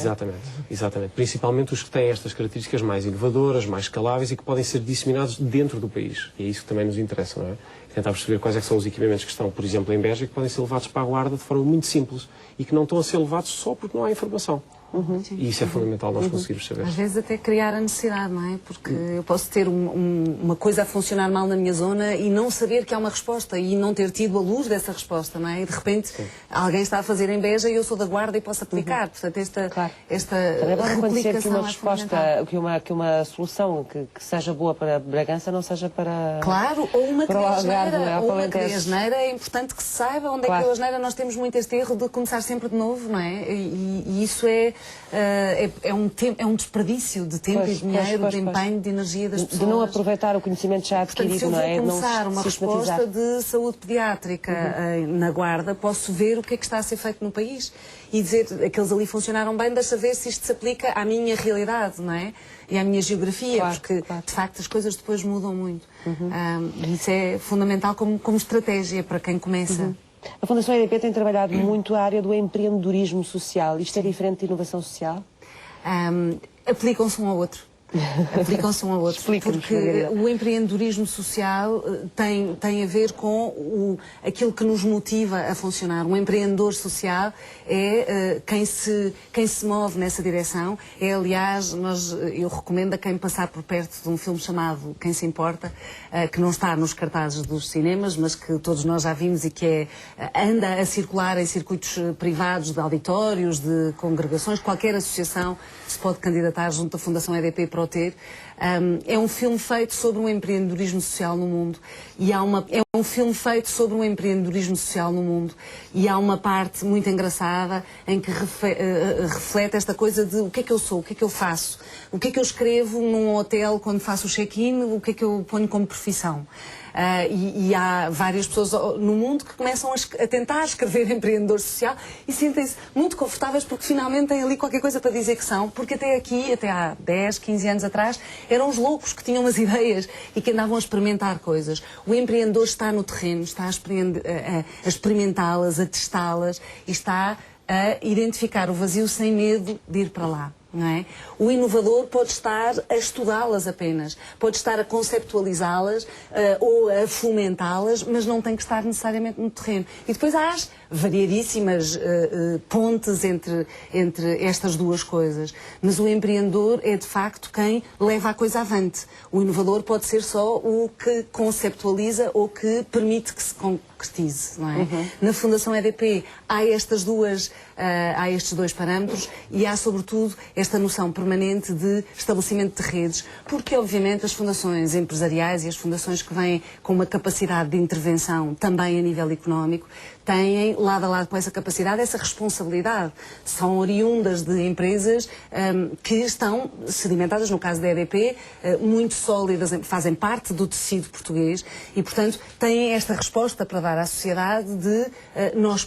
Exatamente. Principalmente os que têm estas características mais inovadoras, mais escaláveis e que podem ser disseminados dentro do país. E é isso que também nos interessa, não é? Tentar perceber quais é que são os equipamentos que estão, por exemplo, em Beja, que podem ser levados para a Guarda de forma muito simples e que não estão a ser levados só porque não há informação. E isso é fundamental nós conseguirmos saber. Às vezes até criar a necessidade, não é? Porque eu posso ter uma coisa a funcionar mal na minha zona e não saber que há uma resposta e não ter tido a luz dessa resposta, não é? E de repente alguém está a fazer em Beja e eu sou da Guarda e posso aplicar. Portanto, esta Também pode acontecer que uma replicação é fundamental. resposta, que uma solução que seja boa para Bragança não seja para... Claro, ou uma para o Algarve, não é? criasneira. Ou Para o uma Alentejo. criasneira é importante que se saiba onde Claro. é que a asneira nós temos muito este erro de começar sempre de novo, não é? E isso é um desperdício de tempo e de dinheiro, de empenho, de energia das pessoas. De não aproveitar o conhecimento já Portanto, adquirido, se eu não vou é? começar não uma sistematizar. resposta de saúde pediátrica na Guarda, posso ver o que é que está a ser feito no país e dizer aqueles ali funcionaram bem, deixa ver se isto se aplica à minha realidade, não é? E à minha geografia, Claro, porque claro. de facto as coisas depois mudam muito. E isso é fundamental como estratégia para quem começa. A Fundação EDP tem trabalhado muito a área do empreendedorismo social. Isto é diferente de inovação social? Aplicam-se um ao outro. aplicam-se um ao outro. Explica-nos, Porque Margarida. o empreendedorismo social tem a ver com aquilo que nos motiva a funcionar. Um empreendedor social é quem se move nessa direção. É, aliás, eu recomendo a quem passar por perto de um filme chamado Quem se Importa, que não está nos cartazes dos cinemas, mas que todos nós já vimos e que anda a circular em circuitos privados de auditórios, de congregações. Qualquer associação se pode candidatar junto da Fundação EDP para o ter. É um filme feito sobre um empreendedorismo social no mundo e é um filme feito sobre um empreendedorismo social no mundo e há uma parte muito engraçada em que reflete esta coisa de o que é que eu sou, o que é que eu faço, o que é que eu escrevo num hotel quando faço o check-in, o que é que eu ponho como profissão. E há várias pessoas no mundo que começam a tentar escrever empreendedor social e sentem-se muito confortáveis porque finalmente têm ali qualquer coisa para dizer que são, porque até há 10, 15 anos atrás, eram os loucos que tinham umas ideias e que andavam a experimentar coisas. O empreendedor está no terreno, está a experimentá-las, a testá-las e está a identificar o vazio sem medo de ir para lá. Não é? O inovador pode estar a estudá-las apenas, pode estar a conceptualizá-las ou a fomentá-las, mas não tem que estar necessariamente no terreno. E depois há as variadíssimas pontes entre estas duas coisas. Mas o empreendedor é, de facto, quem leva a coisa avante. O inovador pode ser só o que conceptualiza ou que permite que se concretize. Não é? Na Fundação EDP há estes dois parâmetros e há, sobretudo, esta noção permanente de estabelecimento de redes, porque, obviamente, as fundações empresariais e as fundações que vêm com uma capacidade de intervenção também a nível económico têm, lado a lado com essa capacidade, essa responsabilidade. São oriundas de empresas que estão sedimentadas, no caso da EDP, muito sólidas, fazem parte do tecido português e, portanto, têm esta resposta para dar à sociedade de nós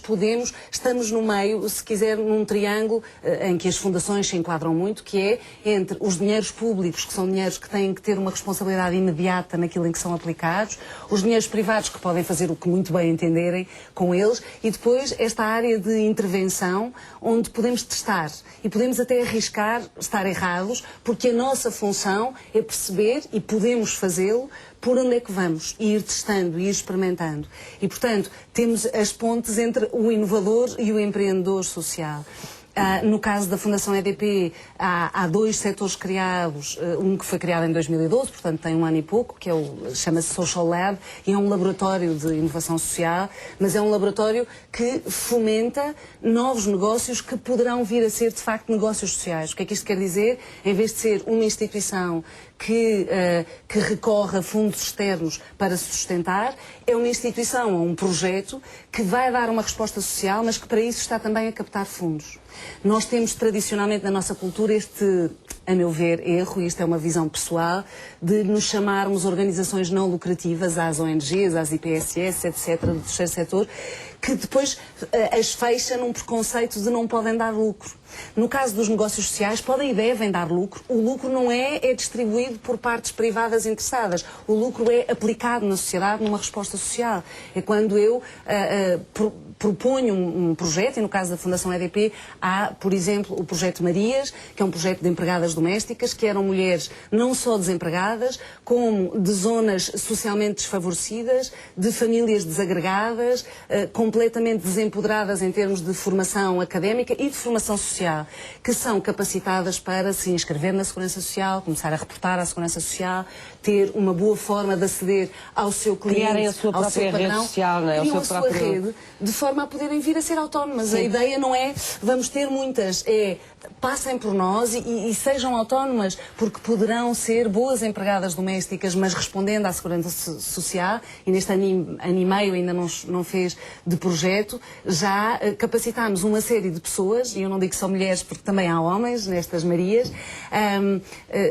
estamos no meio, se quiser, num triângulo em que as fundações se enquadram muito, que é entre os dinheiros públicos, que são dinheiros que têm que ter uma responsabilidade imediata naquilo em que são aplicados, os dinheiros privados que podem fazer o que muito bem entenderem com eles, e depois esta área de intervenção onde podemos testar e podemos até arriscar estar errados, porque a nossa função é perceber, e podemos fazê-lo, por onde é que vamos, e ir testando, e ir experimentando. E, portanto, temos as pontes entre o inovador e o empreendedor social. No caso da Fundação EDP, há dois setores criados, um que foi criado em 2012, portanto tem um ano e pouco, que chama-se Social Lab, e é um laboratório de inovação social, mas é um laboratório que fomenta novos negócios que poderão vir a ser, de facto, negócios sociais. O que é que isto quer dizer? Em vez de ser uma instituição que recorre a fundos externos para se sustentar, é uma instituição ou um projeto que vai dar uma resposta social, mas que para isso está também a captar fundos. Nós temos tradicionalmente na nossa cultura este, a meu ver, erro, e isto é uma visão pessoal, de nos chamarmos organizações não lucrativas, às ONGs, às IPSS, etc., do terceiro setor, que depois as fecha num preconceito de não podem dar lucro. No caso dos negócios sociais, podem e devem dar lucro. O lucro não é distribuído por partes privadas interessadas. O lucro é aplicado na sociedade numa resposta social. É quando eu proponho um projeto, e no caso da Fundação EDP há, por exemplo, o Projeto Marias, que é um projeto de empregadas domésticas, que eram mulheres não só desempregadas, como de zonas socialmente desfavorecidas, de famílias desagregadas, completamente desempoderadas em termos de formação académica e de formação social, que são capacitadas para se inscrever na Segurança Social, começar a reportar à Segurança Social, ter uma boa forma de aceder ao seu cliente, criarem a sua própria rede social, não é? Criam a sua rede, de forma a poderem vir a ser autónomas. Sim. A ideia não é vamos ter muitas, é passem por nós e sejam autónomas, porque poderão ser boas empregadas domésticas, mas respondendo à Segurança Social, e neste ano e meio ainda não fez de projeto, já capacitámos uma série de pessoas, e eu não digo só mulheres porque também há homens nestas Marias,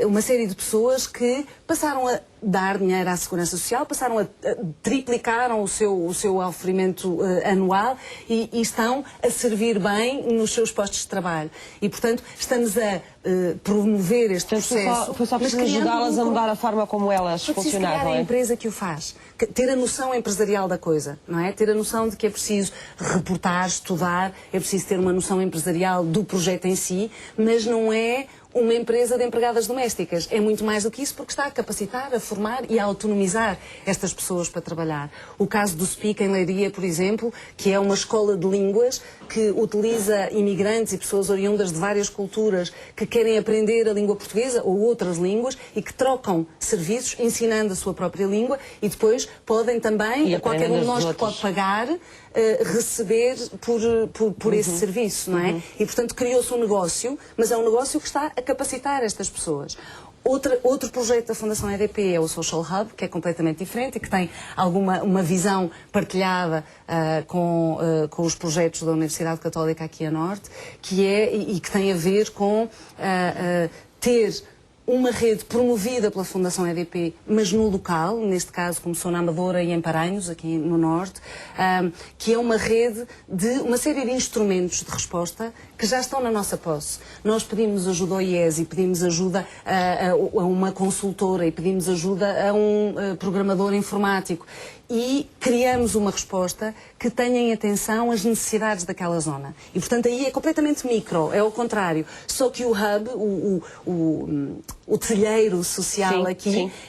uma série de pessoas que passaram a dar dinheiro à Segurança Social, triplicaram o seu oferimento anual e estão a servir bem nos seus postos de trabalho. E, portanto, estamos a promover este processo. Foi só preciso ajudá-las a mudar a forma como elas funcionavam. Criar a empresa que o faz. Ter a noção empresarial da coisa, não é? Ter a noção de que é preciso reportar, estudar, é preciso ter uma noção empresarial do projeto em si, mas não é uma empresa de empregadas domésticas. É muito mais do que isso, porque está a capacitar, a formar e a autonomizar estas pessoas para trabalhar. O caso do Speak em Leiria, por exemplo, que é uma escola de línguas que utiliza imigrantes e pessoas oriundas de várias culturas que querem aprender a língua portuguesa ou outras línguas e que trocam serviços ensinando a sua própria língua e depois podem também, qualquer um de nós que pode pagar, receber por esse serviço, não é? E, portanto, criou-se um negócio, mas é um negócio que está a capacitar estas pessoas. Outro projeto da Fundação EDP é o Social Hub, que é completamente diferente e que tem uma visão partilhada com os projetos da Universidade Católica aqui a Norte, e que tem a ver com ter uma rede promovida pela Fundação EDP, mas no local, neste caso começou na Amadora e em Paranhos, aqui no Norte, que é uma rede de uma série de instrumentos de resposta que já estão na nossa posse. Nós pedimos ajuda ao IES e pedimos ajuda a uma consultora e pedimos ajuda a um programador informático e criamos uma resposta que tenha em atenção as necessidades daquela zona. E, portanto, aí é completamente micro, é ao contrário. Só que o hub, o telheiro social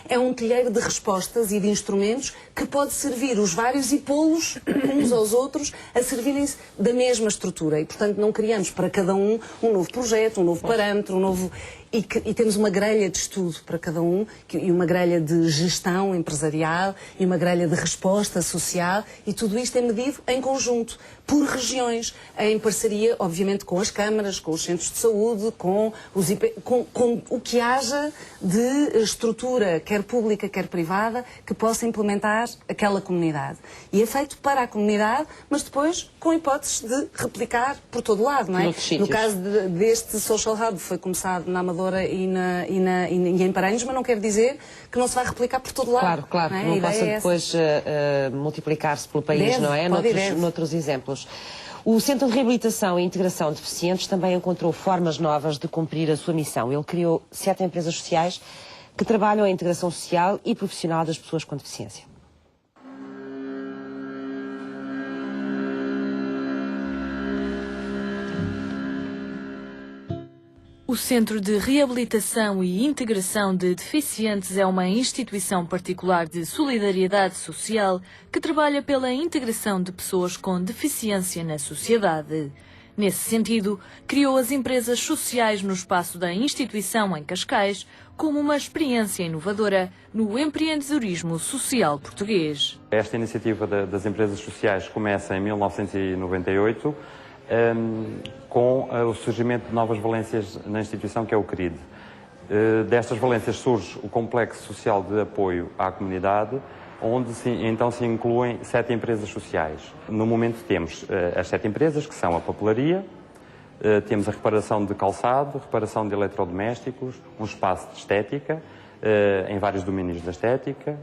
é um telheiro de respostas e de instrumentos que pode servir os vários e pô-los uns aos outros a servirem-se da mesma estrutura. E, portanto, não criamos para cada um novo projeto, um novo parâmetro, um novo... E temos uma grelha de estudo para cada um, e uma grelha de gestão empresarial, e uma grelha de resposta social, e tudo isto é medido em conjunto, por regiões, em parceria, obviamente, com as câmaras, com os centros de saúde, com o que haja de estrutura, quer pública, quer privada, que possa implementar aquela comunidade. E é feito para a comunidade, mas depois com hipóteses de replicar por todo lado, não é? No caso deste Social Hub, foi começado na Amadora e em Paranhos, mas não quer dizer que não se vai replicar por todo lado. Claro, não é? que não possa depois multiplicar-se pelo país, não é? Noutros exemplos. O Centro de Reabilitação e Integração de Deficientes também encontrou formas novas de cumprir a sua missão. Ele criou 7 empresas sociais que trabalham a integração social e profissional das pessoas com deficiência. O Centro de Reabilitação e Integração de Deficientes é uma instituição particular de solidariedade social que trabalha pela integração de pessoas com deficiência na sociedade. Nesse sentido, criou as empresas sociais no espaço da instituição em Cascais como uma experiência inovadora no empreendedorismo social português. Esta iniciativa das empresas sociais começa em 1998, com o surgimento de novas valências na instituição, que é o CRID. Destas valências surge o Complexo Social de Apoio à Comunidade, onde então se incluem 7 empresas sociais. No momento temos as 7 empresas, que são a papelaria, temos a reparação de calçado, reparação de eletrodomésticos, um espaço de estética, em vários domínios da estética,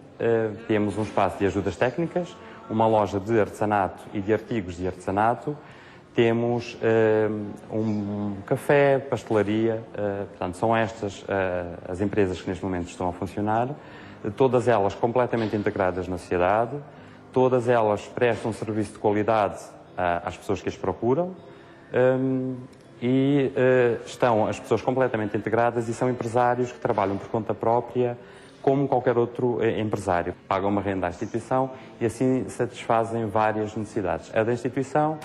temos um espaço de ajudas técnicas, uma loja de artesanato e de artigos de artesanato, temos um café, pastelaria, portanto, são estas as empresas que neste momento estão a funcionar, todas elas completamente integradas na sociedade, todas elas prestam um serviço de qualidade às pessoas que as procuram e estão as pessoas completamente integradas e são empresários que trabalham por conta própria, como qualquer outro empresário. Pagam uma renda à instituição e assim satisfazem várias necessidades. A da instituição,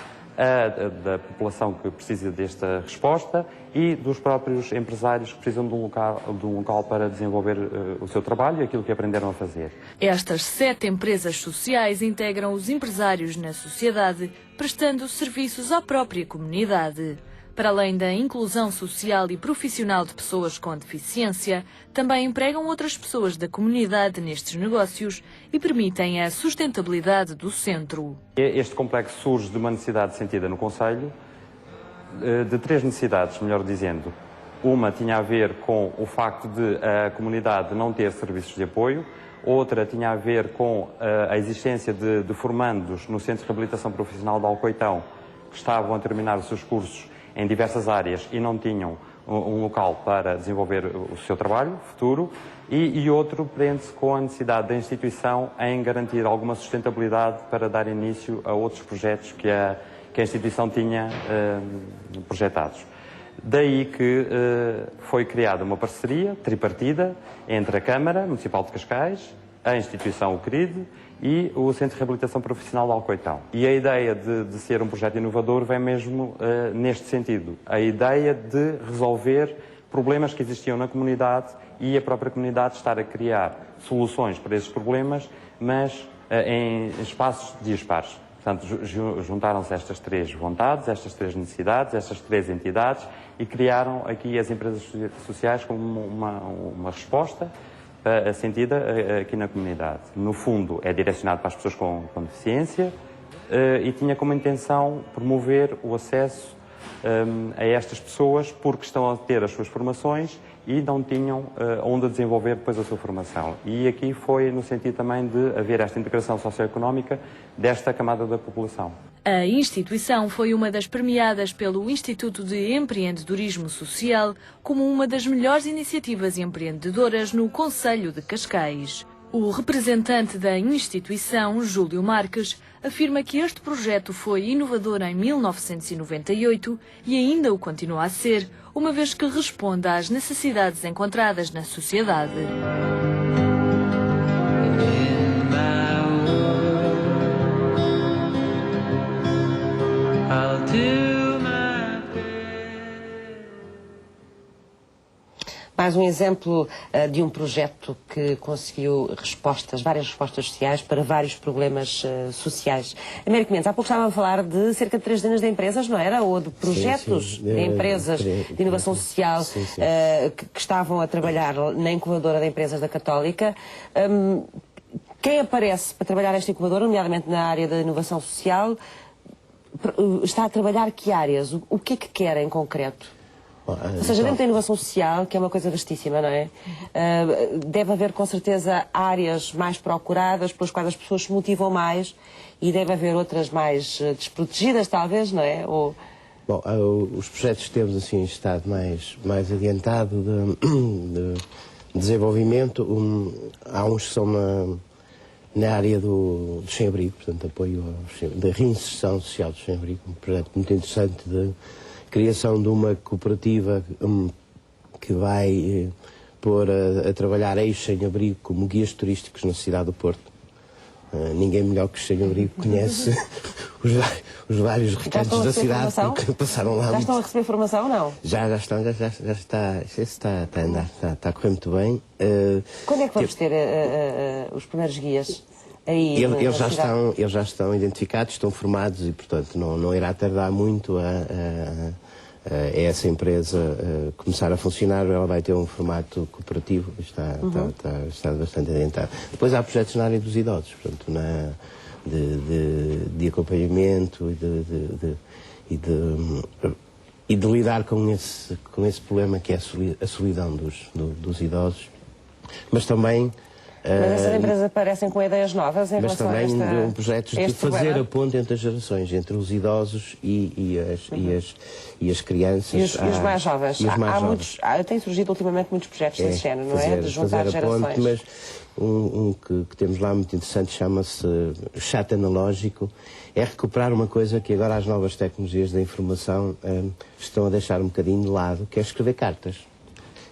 da população que precisa desta resposta e dos próprios empresários que precisam de um local para desenvolver o seu trabalho e aquilo que aprenderam a fazer. Estas 7 empresas sociais integram os empresários na sociedade, prestando serviços à própria comunidade. Para além da inclusão social e profissional de pessoas com deficiência, também empregam outras pessoas da comunidade nestes negócios e permitem a sustentabilidade do centro. Este complexo surge de uma necessidade sentida no Conselho, de 3 necessidades, melhor dizendo. Uma tinha a ver com o facto de a comunidade não ter serviços de apoio, outra tinha a ver com a existência de formandos no Centro de Reabilitação Profissional de Alcoitão, que estavam a terminar os seus cursos em diversas áreas e não tinham um local para desenvolver o seu trabalho futuro, e outro prende-se com a necessidade da instituição em garantir alguma sustentabilidade para dar início a outros projetos que a instituição tinha projetados. Daí que foi criada uma parceria tripartida entre a Câmara Municipal de Cascais, a instituição UCRID e o Centro de Reabilitação Profissional de Alcoitão. E a ideia de ser um projeto inovador vem mesmo neste sentido. A ideia de resolver problemas que existiam na comunidade e a própria comunidade estar a criar soluções para esses problemas, mas em espaços dispares. Portanto, juntaram-se estas três vontades, estas três necessidades, estas três entidades e criaram aqui as empresas sociais como uma resposta sentida aqui na comunidade. No fundo, é direcionado para as pessoas com deficiência e tinha como intenção promover o acesso a estas pessoas porque estão a ter as suas formações e não tinham onde desenvolver depois a sua formação. E aqui foi no sentido também de haver esta integração socioeconómica desta camada da população. A instituição foi uma das premiadas pelo Instituto de Empreendedorismo Social como uma das melhores iniciativas empreendedoras no Concelho de Cascais. O representante da instituição, Júlio Marques, afirma que este projeto foi inovador em 1998 e ainda o continua a ser, uma vez que responde às necessidades encontradas na sociedade. Mais um exemplo de um projeto que conseguiu várias respostas sociais para vários problemas sociais. Américo Mendes, há pouco estava a falar de cerca de 3 dezenas de empresas, não era? Ou de projetos de empresas de inovação social que estavam a trabalhar na incubadora de empresas da Católica. Quem aparece para trabalhar nesta incubadora, nomeadamente na área da inovação social, está a trabalhar que áreas? O que é que quer em concreto? Ou seja, dentro da inovação social, que é uma coisa vastíssima, não é? Deve haver, com certeza, áreas mais procuradas, pelas quais as pessoas se motivam mais, e deve haver outras mais desprotegidas, talvez, não é? Ou... Bom, os projetos que temos, assim, em estado mais adiantado de desenvolvimento, há uns que são na área do sem-abrigo, portanto, apoio da reinserção social do sem-abrigo, um projeto muito interessante de criação de uma cooperativa que vai pôr a trabalhar ex-sem-abrigo como guias turísticos na cidade do Porto. Ninguém melhor que os sem-abrigo conhece os vários recantos da cidade que passaram lá. Já estão a receber formação ou não? Já está a andar, está a correr muito bem. Quando é que vamos ter os primeiros guias? Eles já estão identificados, estão formados e, portanto, não irá tardar muito a essa empresa começar a funcionar. Ela vai ter um formato cooperativo, está bastante adiantado. Depois há projetos na área dos idosos, portanto, de acompanhamento e de lidar com esse problema que é a solidão dos idosos. Mas também... Mas essas empresas aparecem com ideias novas em relação a esta... Mas também projetos de fazer a ponte entre as gerações, entre os idosos e as crianças. E os mais jovens. Têm surgido ultimamente muitos projetos desse género, não é? De juntar gerações. Ponte, mas um que temos lá muito interessante chama-se chat analógico. É recuperar uma coisa que agora as novas tecnologias da informação estão a deixar um bocadinho de lado, que é escrever cartas.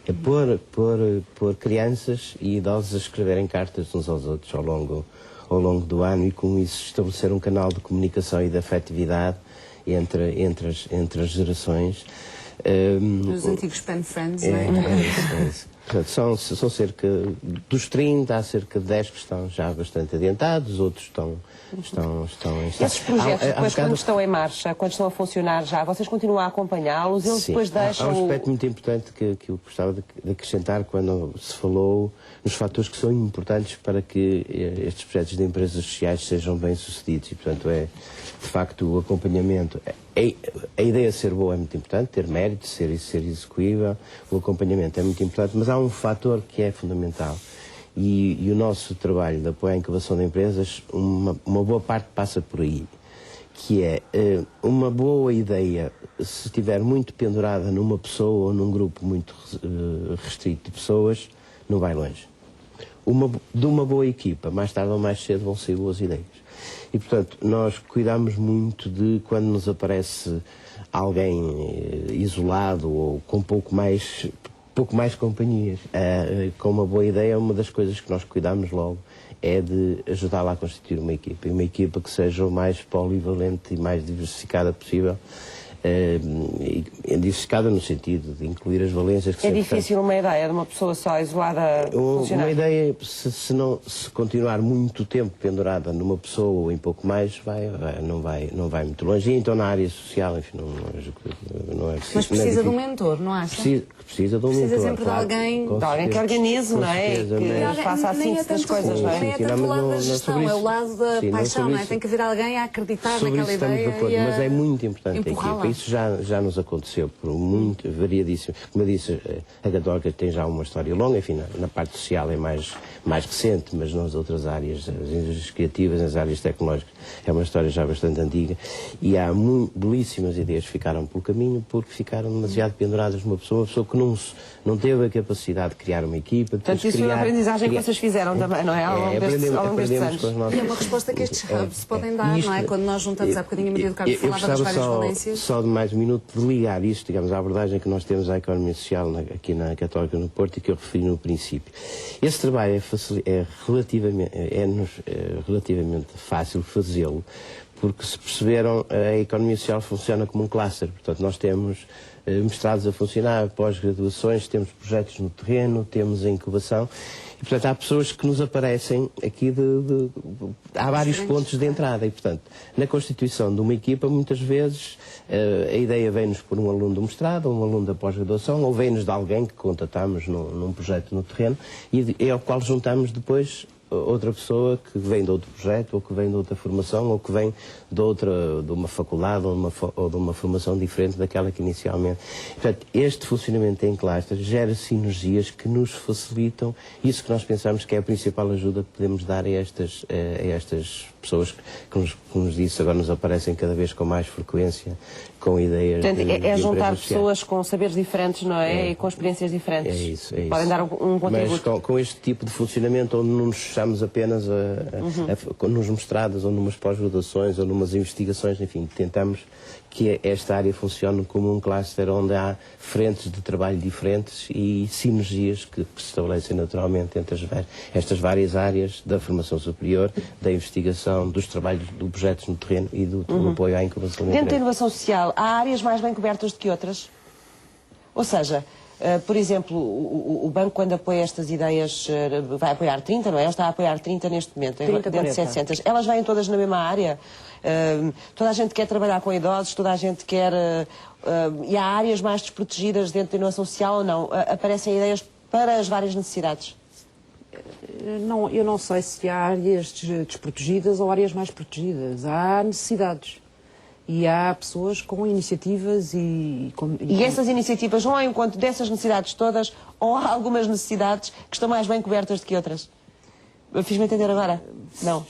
É pôr crianças e idosos a escreverem cartas uns aos outros ao longo do ano e com isso estabelecer um canal de comunicação e de afetividade entre as gerações. Os antigos pen friends, não é? Portanto, são cerca dos 30, há cerca de 10 que estão já bastante adiantados, outros estão em estado. Esses projetos, depois, quando estão em marcha, quando estão a funcionar já, vocês continuam a acompanhá-los, eles depois deixam... Há um aspecto muito importante que eu gostava de acrescentar quando se falou nos fatores que são importantes para que estes projetos de empresas sociais sejam bem-sucedidos e, portanto, é, de facto, o acompanhamento... A ideia de ser boa é muito importante, ter mérito, ser execuível, o acompanhamento é muito importante, mas há um fator que é fundamental e o nosso trabalho de apoio à incubação de empresas, uma boa parte passa por aí, que é uma boa ideia, se estiver muito pendurada numa pessoa ou num grupo muito restrito de pessoas, não vai longe. De uma boa equipa, mais tarde ou mais cedo vão sair boas ideias. E, portanto, nós cuidamos muito de, quando nos aparece alguém isolado ou com pouco mais companhias, com uma boa ideia, uma das coisas que nós cuidamos logo é de ajudá-la a constituir uma equipa que seja o mais polivalente e mais diversificada possível. Diversificada no sentido de incluir as valências que É difícil uma ideia de uma pessoa só isolada funcionar? Uma ideia, se continuar muito tempo pendurada numa pessoa ou em pouco mais, não vai muito longe. E então na área social, enfim, não é preciso. Mas precisa de um mentor, não acha? Precisa de um mentor. Precisa sempre de alguém... De alguém que organize, não é? Que faça a síntese das coisas, não é? Nem é tanto o lado da gestão, é o lado da paixão, não é? Tem que haver alguém a acreditar naquela ideia e mas é muito importante a empurrá-la. equipa. Isso já nos aconteceu por muito variadíssimo. Como eu disse, a Católica tem já uma história longa, enfim, na parte social é mais recente, mas nas outras áreas, as indústrias criativas, nas áreas tecnológicas, é uma história já bastante antiga. E há belíssimas ideias que ficaram pelo caminho porque ficaram demasiado penduradas numa pessoa que não teve a capacidade de criar uma equipa. Portanto, isso foi uma aprendizagem que vocês fizeram também, não é? Ao longo destes anos. E é uma resposta que estes hubs podem dar, não é? Quando nós juntamos, há bocadinho a Maria do Carmo falava das várias valências. Só de mais um minuto de ligar isto, digamos, à abordagem que nós temos à economia social aqui na Católica no Porto e que eu referi no princípio. Esse trabalho é relativamente fácil fazê-lo, porque se perceberam, a economia social funciona como um cluster. Portanto, nós temos mestrados a funcionar, pós-graduações, temos projetos no terreno, temos a incubação. E, portanto, há pessoas que nos aparecem aqui há vários pontos de entrada e, portanto, na constituição de uma equipa, muitas vezes a ideia vem-nos por um aluno do mestrado, ou um aluno da pós-graduação, ou vem-nos de alguém que contatamos num projeto no terreno e é ao qual juntamos depois outra pessoa que vem de outro projeto, ou que vem de outra formação, ou que vem de uma faculdade ou de uma formação diferente daquela que inicialmente. Portanto, este funcionamento em cluster gera sinergias que nos facilitam isso que nós pensamos que é a principal ajuda que podemos dar a estas pessoas que nos disse, agora nos aparecem cada vez com mais frequência, com ideias. Portanto, é juntar pessoas com saberes diferentes, não é? E com experiências diferentes. É isso. Podem dar um contributo. Mas com este tipo de funcionamento, onde não nos fechamos apenas nos mestrados, ou numas pós-graduações, ou numas investigações, enfim, tentamos que esta área funcione como um cluster onde há frentes de trabalho diferentes e sinergias que se estabelecem naturalmente entre estas várias áreas da formação superior, da investigação, dos trabalhos, dos projetos no terreno e do apoio à incubação. Dentro da inovação social, há áreas mais bem cobertas do que outras? Ou seja, por exemplo, o banco, quando apoia estas ideias, vai apoiar 30, não é? Ele está a apoiar 30 neste momento, dentro de 700. Elas vêm todas na mesma área? Toda a gente quer trabalhar com idosos, toda a gente quer... e há áreas mais desprotegidas dentro da inovação social ou não? Aparecem ideias para as várias necessidades? Não, eu não sei se há áreas desprotegidas ou áreas mais protegidas. Há necessidades. E há pessoas com iniciativas e essas iniciativas vão ao encontro dessas necessidades todas, ou há algumas necessidades que estão mais bem cobertas do que outras? Fiz-me entender agora? Não.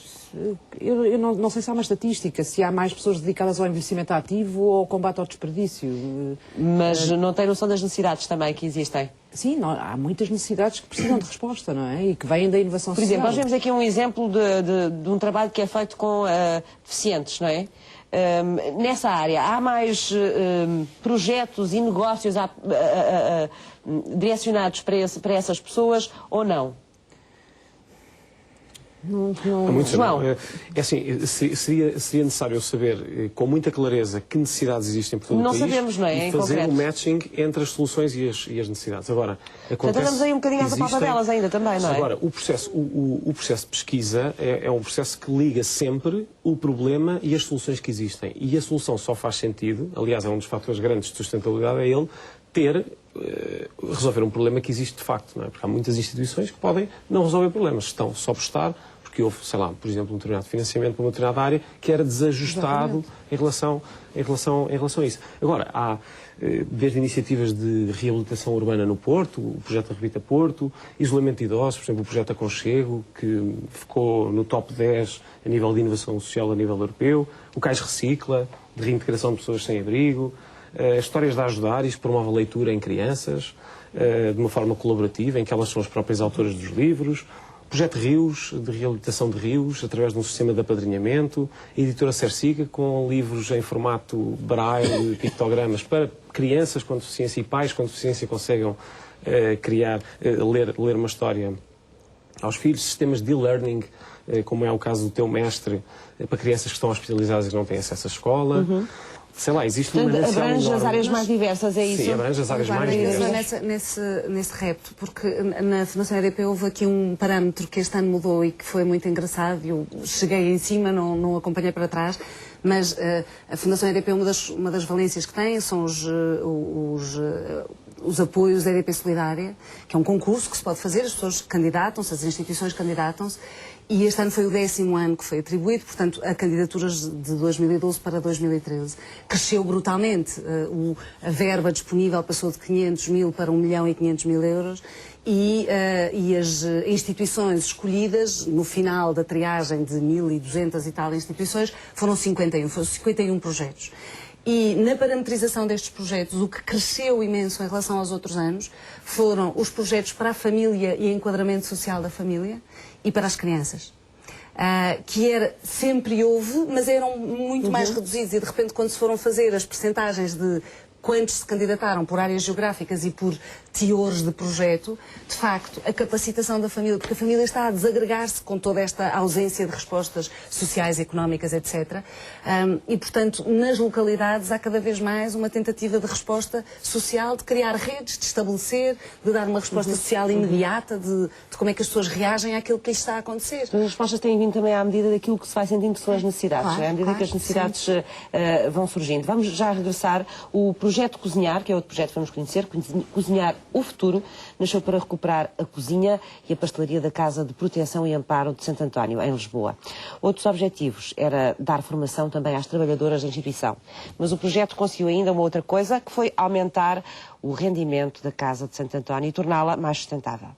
Eu não sei se há uma estatística, se há mais pessoas dedicadas ao envelhecimento ativo ou ao combate ao desperdício. Mas não tem noção das necessidades também que existem? Sim, há muitas necessidades que precisam de resposta, não é? E que vêm da inovação social. Por exemplo, nós vemos aqui um exemplo de um trabalho que é feito com deficientes, não é? Nessa área, há mais projetos e negócios direcionados para essas pessoas ou não? João. É assim, seria necessário saber com muita clareza que necessidades existem por todo o país. Não sabemos, não é? E fazer um matching entre as soluções e as necessidades. Agora, portanto, andamos aí um bocadinho à papa delas ainda também, não é? Agora, o processo de pesquisa é um processo que liga sempre o problema e as soluções que existem. E a solução só faz sentido, aliás, é um dos fatores grandes de sustentabilidade, é ele resolver um problema que existe de facto, não é? Porque há muitas instituições que podem não resolver problemas, estão só por estar, porque houve, sei lá, por exemplo, um determinado financiamento para uma determinada área que era desajustado em relação a isso. Agora, há desde iniciativas de reabilitação urbana no Porto, o projeto Revita Porto, isolamento de idosos, por exemplo, o projeto Aconchego, que ficou no top 10 a nível de inovação social a nível europeu, o Cais Recicla, de reintegração de pessoas sem abrigo, histórias de ajudar, isto promove a leitura em crianças, de uma forma colaborativa, em que elas são as próprias autoras dos livros, Projeto Rios, de reabilitação de rios, através de um sistema de apadrinhamento. Editora Cersiga, com livros em formato braille, pictogramas, para crianças com deficiência e pais com deficiência consigam ler uma história aos filhos. Sistemas de e-learning, como é o caso do Teu Mestre, para crianças que estão hospitalizadas e não têm acesso à escola. Sei lá, existe uma Portanto, abrange as áreas mais diversas, é isso? Sim, abrange as áreas mais diversas. Nesse repto, porque na Fundação EDP houve aqui um parâmetro que este ano mudou e que foi muito engraçado. Eu cheguei em cima, não acompanhei para trás, mas a Fundação EDP, uma das valências que tem são os apoios da EDP Solidária, que é um concurso que se pode fazer, as pessoas candidatam-se, as instituições candidatam-se, e este ano foi o 10º ano que foi atribuído, portanto, a candidaturas de 2012 para 2013. Cresceu brutalmente, a verba disponível passou de 500 mil para 1.500.000 euros, e as instituições escolhidas, no final da triagem de 1.200 e tal instituições, foram 51 projetos. E na parametrização destes projetos, o que cresceu imenso em relação aos outros anos foram os projetos para a família e enquadramento social da família e para as crianças. Que sempre houve, mas eram muito mais reduzidos, e de repente quando se foram fazer as percentagens de quantos se candidataram por áreas geográficas e por teores de projeto, de facto, a capacitação da família, porque a família está a desagregar-se com toda esta ausência de respostas sociais, económicas, etc. E, portanto, nas localidades há cada vez mais uma tentativa de resposta social, de criar redes, de estabelecer, de dar uma resposta social imediata, de como é que as pessoas reagem àquilo que lhes está a acontecer. As respostas têm vindo também à medida daquilo que se vai sentindo que são as necessidades, Claro, à medida que as necessidades vão surgindo. Vamos já regressar. O projeto Cozinhar, que é outro projeto que vamos conhecer, Cozinhar o Futuro, nasceu para recuperar a cozinha e a pastelaria da Casa de Proteção e Amparo de Santo António, em Lisboa. Outros objetivos era dar formação também às trabalhadoras da instituição. Mas o projeto conseguiu ainda uma outra coisa, que foi aumentar o rendimento da Casa de Santo António e torná-la mais sustentável.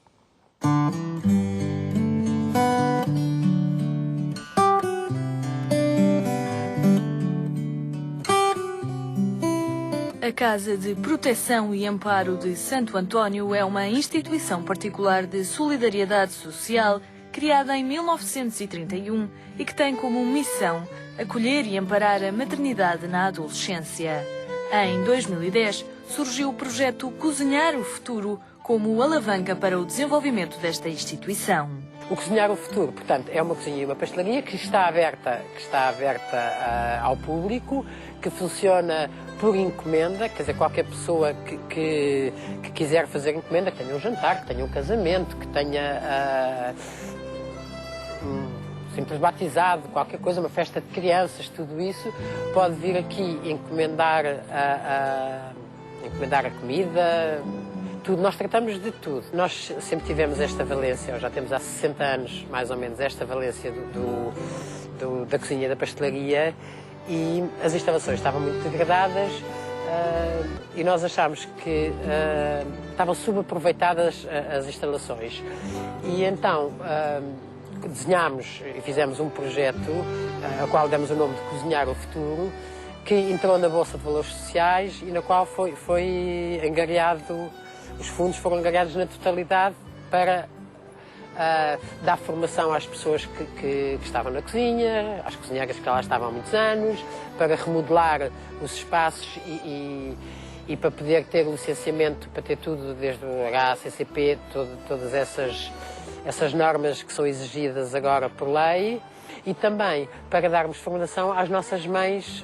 A Casa de Proteção e Amparo de Santo António é uma instituição particular de solidariedade social criada em 1931 e que tem como missão acolher e amparar a maternidade na adolescência. Em 2010, surgiu o projeto Cozinhar o Futuro como alavanca para o desenvolvimento desta instituição. O Cozinhar o Futuro, portanto, é uma cozinha e uma pastelaria que está aberta ao público, que funciona por encomenda, quer dizer, qualquer pessoa que quiser fazer encomenda, que tenha um jantar, que tenha um casamento, que tenha simples batizado, qualquer coisa, uma festa de crianças, tudo isso, pode vir aqui encomendar a comida, tudo. Nós tratamos de tudo. Nós sempre tivemos esta valência, ou já temos há 60 anos, mais ou menos, esta valência da cozinha e da pastelaria, e as instalações estavam muito degradadas e nós achámos que estavam subaproveitadas as instalações. E então desenhámos e fizemos um projeto ao qual demos o nome de Cozinhar o Futuro, que entrou na Bolsa de Valores Sociais e na qual foi angariado, os fundos foram angariados na totalidade para dar formação às pessoas que estavam na cozinha, às cozinheiras que lá estavam há muitos anos, para remodelar os espaços e para poder ter licenciamento, para ter tudo, desde o HACCP, todas essas normas que são exigidas agora por lei, e também para darmos formação às nossas mães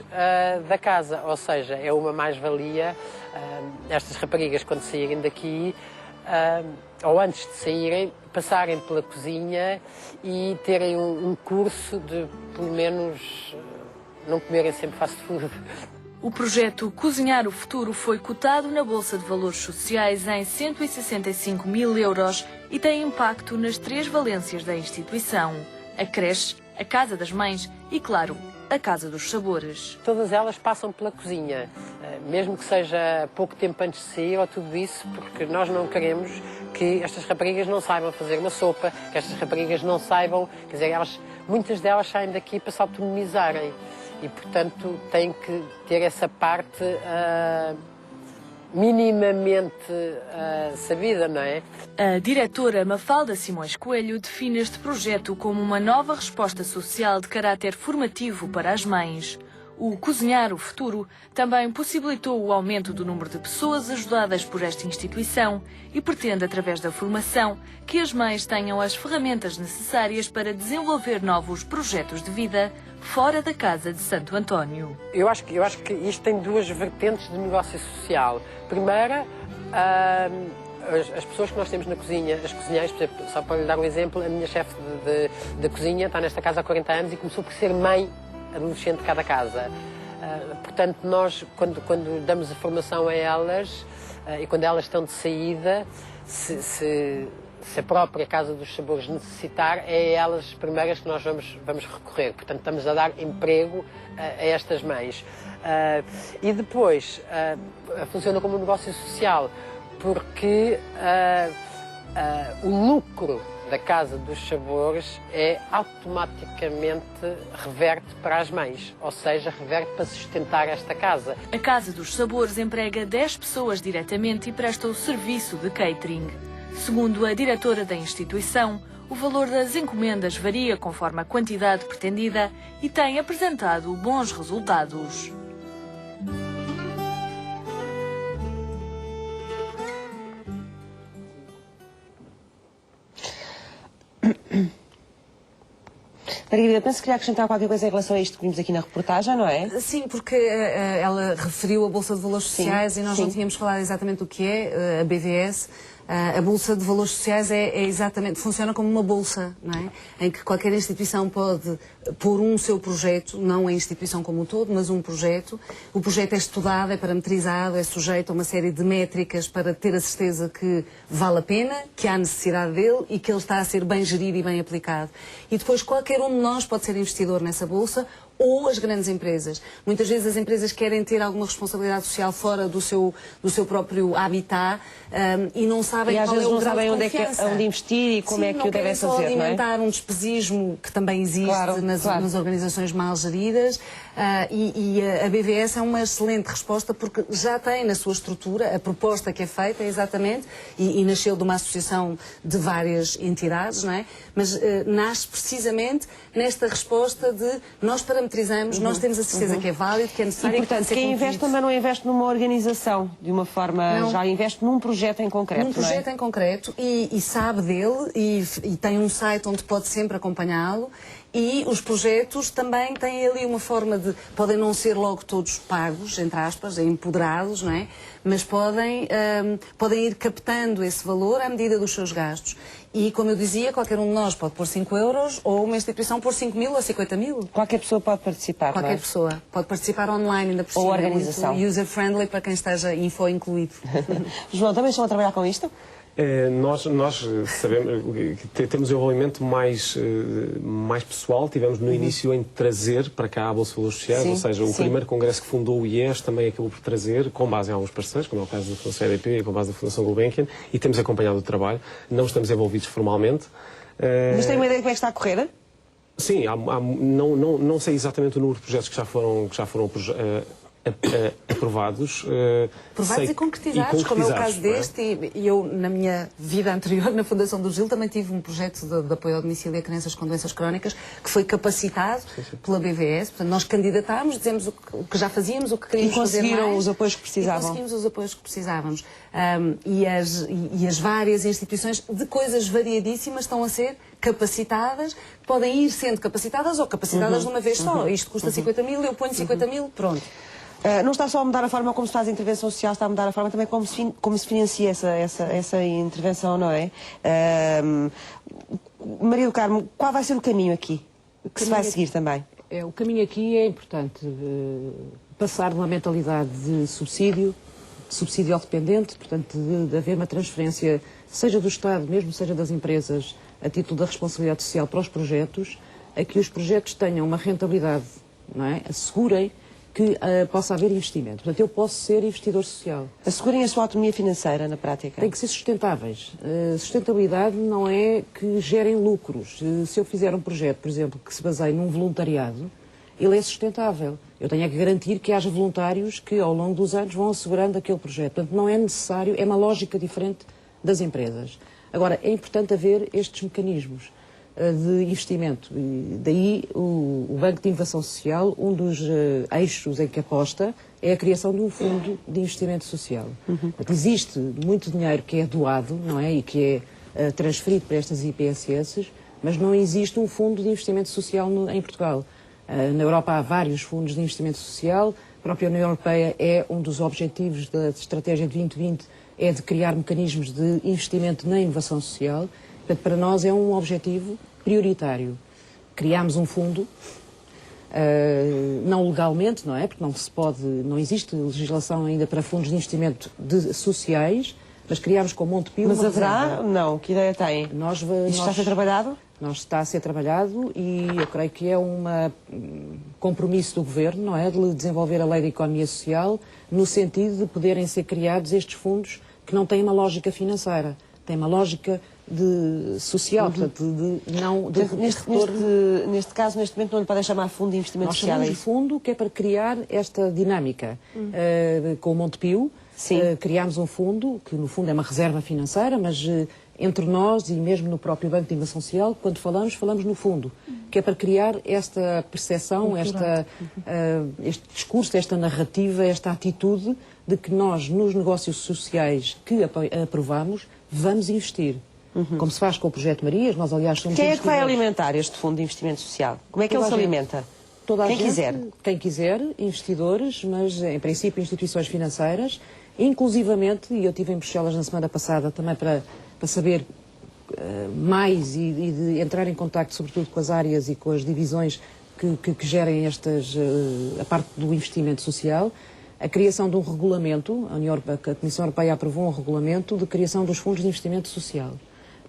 da casa, ou seja, é uma mais-valia estas raparigas, quando saírem daqui, ou antes de saírem, passarem pela cozinha e terem um curso de, pelo menos, não comerem sempre fast food. O projeto Cozinhar o Futuro foi cotado na Bolsa de Valores Sociais em 165 mil euros e tem impacto nas 3 valências da instituição: a creche, a Casa das Mães e, claro, a Casa dos Sabores. Todas elas passam pela cozinha, mesmo que seja pouco tempo antes de sair ou tudo isso, porque nós não queremos que estas raparigas não saibam fazer uma sopa, que estas raparigas não saibam, quer dizer, muitas delas saem daqui para se autonomizarem e, portanto, têm que ter essa parte minimamente sabida, não é? A diretora Mafalda Simões Coelho define este projeto como uma nova resposta social de caráter formativo para as mães. O Cozinhar o Futuro também possibilitou o aumento do número de pessoas ajudadas por esta instituição e pretende, através da formação, que as mães tenham as ferramentas necessárias para desenvolver novos projetos de vida fora da Casa de Santo António. Eu acho que isto tem duas vertentes de negócio social. Primeira, as pessoas que nós temos na cozinha, as cozinheiras, por exemplo, só para lhe dar um exemplo, a minha chefe de cozinha está nesta casa há 40 anos e começou por ser mãe adolescente de cada casa. Portanto, nós, quando damos a formação a elas e quando elas estão de saída, se a própria Casa dos Sabores necessitar, é a elas as primeiras que nós vamos recorrer. Portanto, estamos a dar emprego a estas mães. E depois, funciona como um negócio social, porque o lucro da Casa dos Sabores automaticamente reverte para as mães, ou seja, reverte para sustentar esta casa. A Casa dos Sabores emprega 10 pessoas diretamente e presta o serviço de catering. Segundo a diretora da instituição, o valor das encomendas varia conforme a quantidade pretendida e tem apresentado bons resultados. Margarida, penso que queria acrescentar qualquer coisa em relação a isto que vimos aqui na reportagem, não é? Sim, porque ela referiu a Bolsa de Valores Sociais e nós não tínhamos falado exatamente do que é a BVS. A Bolsa de Valores Sociais exatamente, funciona como uma bolsa, não é? Em que qualquer instituição pode pôr um seu projeto, não a instituição como um todo, mas um projeto. O projeto é estudado, é parametrizado, é sujeito a uma série de métricas para ter a certeza que vale a pena, que há necessidade dele e que ele está a ser bem gerido e bem aplicado. E depois qualquer um de nós pode ser investidor nessa bolsa, ou as grandes empresas. Muitas vezes as empresas querem ter alguma responsabilidade social fora do seu próprio habitat e não sabem qual é o grau de confiança. Onde investir e como é que o devem fazer, não é? Não querem só alimentar um despesismo que também existe nas organizações mal geridas e a BVS é uma excelente resposta porque já tem na sua estrutura a proposta que é feita exatamente e nasceu de uma associação de várias entidades, não é? Mas nasce precisamente nesta resposta de nós parametrizamos, nós temos a certeza que é válido, que é necessário. E, portanto, quem investe também não investe numa organização, de uma forma, já investe num projeto em concreto, num projeto em concreto e sabe dele e tem um site onde pode sempre acompanhá-lo. E os projetos também têm ali uma forma de... Podem não ser logo todos pagos, entre aspas, empoderados, não é? Mas podem ir captando esse valor à medida dos seus gastos. E, como eu dizia, qualquer um de nós pode pôr 5 euros ou uma instituição pôr 5 mil ou 50 mil. Qualquer pessoa pode participar, Qualquer não é? pessoa pode participar online, ainda por cima. Ou organização. User-friendly para quem esteja info incluído. João, também estão a trabalhar com isto? Nós sabemos que temos um envolvimento mais pessoal. Tivemos no início em trazer para cá a Bolsa de Valores Sociais, ou seja, o primeiro congresso que fundou o IES também acabou por trazer, com base em alguns parceiros, como é o caso da Fundação EDP e com base da Fundação Gulbenkian, e temos acompanhado o trabalho. Não estamos envolvidos formalmente. Mas tem uma ideia de como é que está a correr? Sim, não sei exatamente o número de projetos que já foram aprovados. Aprovados e concretizados, como é o caso deste. E eu, na minha vida anterior, na Fundação do Gil, também tive um projeto de apoio ao domicílio a crianças com doenças crónicas, que foi capacitado pela BVS. Portanto, nós candidatámos, dizemos o que já fazíamos, o que queríamos fazer mais. E conseguiram os apoios que precisavam. E conseguimos os apoios que precisávamos. E as várias instituições de coisas variadíssimas estão a ser capacitadas, podem ir sendo capacitadas ou capacitadas de uma vez só. Isto custa 50 mil, eu ponho 50 mil, pronto. Não está só a mudar a forma como se faz a intervenção social, está a mudar a forma também como se financia essa intervenção, não é? Maria do Carmo, qual vai ser o caminho aqui que se vai seguir também? O caminho aqui é importante passar de uma mentalidade de subsídio ao dependente, portanto, de haver uma transferência, seja do Estado, mesmo seja das empresas, a título da responsabilidade social para os projetos, a que os projetos tenham uma rentabilidade, não é? Assegurem que possa haver investimento. Portanto, eu posso ser investidor social. Assegurem a sua autonomia financeira, na prática. Tem que ser sustentáveis. Sustentabilidade não é que gerem lucros. Se eu fizer um projeto, por exemplo, que se baseie num voluntariado, ele é sustentável. Eu tenho que garantir que haja voluntários que, ao longo dos anos, vão assegurando aquele projeto. Portanto, não é necessário, é uma lógica diferente das empresas. Agora, é importante haver estes mecanismos de investimento. E daí o Banco de Inovação Social, um dos eixos em que aposta é a criação de um fundo de investimento social. Portanto, existe muito dinheiro que é doado, não é? E que é transferido para estas IPSS, mas não existe um fundo de investimento social em Portugal. Na Europa há vários fundos de investimento social, a própria União Europeia é um dos objetivos da Estratégia de 2020, é de criar mecanismos de investimento na inovação social. Portanto, para nós é um objetivo prioritário. Criámos um fundo, não legalmente, não é? Porque não existe legislação ainda para fundos de investimento sociais, mas criámos com Montepio. Mas haverá? Não. Que ideia tem? Isto está a ser trabalhado? Está a ser trabalhado e eu creio que é um compromisso do Governo, não é? De desenvolver a lei da economia social no sentido de poderem ser criados estes fundos que não têm uma lógica financeira, têm uma lógica social, portanto, neste caso, neste momento, não lhe podem chamar fundo de investimento social. Nós chamamos de fundo que é para criar esta dinâmica. Com o Montepio, criámos um fundo, que no fundo é uma reserva financeira, mas entre nós e mesmo no próprio Banco de Inovação Social, quando falamos no fundo, que é para criar esta percepção, este discurso, esta narrativa, esta atitude de que nós, nos negócios sociais que aprovamos, vamos investir. Como se faz com o Projeto Marias, nós aliás somos Quem é que vai alimentar este Fundo de Investimento Social? Como é que ele se alimenta? Quem quiser, investidores, mas em princípio instituições financeiras, inclusivamente, e eu estive em Bruxelas na semana passada também para saber mais e de entrar em contacto sobretudo com as áreas e com as divisões que gerem a parte do investimento social, a criação de um regulamento, a Comissão Europeia aprovou um regulamento de criação dos fundos de investimento social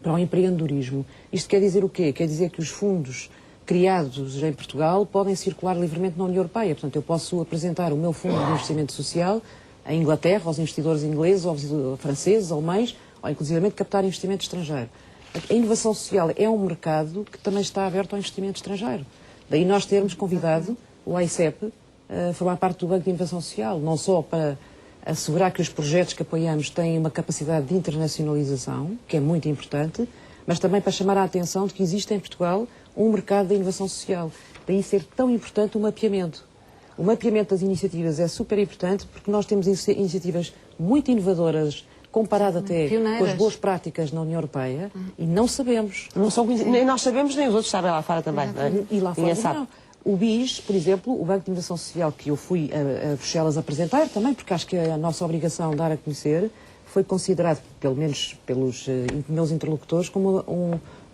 para o empreendedorismo. Isto quer dizer o quê? Quer dizer que os fundos criados em Portugal podem circular livremente na União Europeia. Portanto, eu posso apresentar o meu fundo de investimento social à Inglaterra, aos investidores ingleses, aos franceses, alemães, ou inclusivamente captar investimento estrangeiro. A inovação social é um mercado que também está aberto ao investimento estrangeiro. Daí nós termos convidado o AICEP a formar parte do Banco de Inovação Social, não só para assegurar que os projetos que apoiamos têm uma capacidade de internacionalização, que é muito importante, mas também para chamar a atenção de que existe em Portugal um mercado de inovação social. Daí ser tão importante o mapeamento. O mapeamento das iniciativas é super importante porque nós temos iniciativas muito inovadoras, comparado até com as boas práticas na União Europeia, e não sabemos. Nem nós sabemos, nem os outros sabem lá fora também. Não é? E lá fora não. O BIS, por exemplo, o Banco de Inovação Social, que eu fui a Bruxelas apresentar também, porque acho que é a nossa obrigação dar a conhecer, foi considerado, pelo menos pelos meus interlocutores, como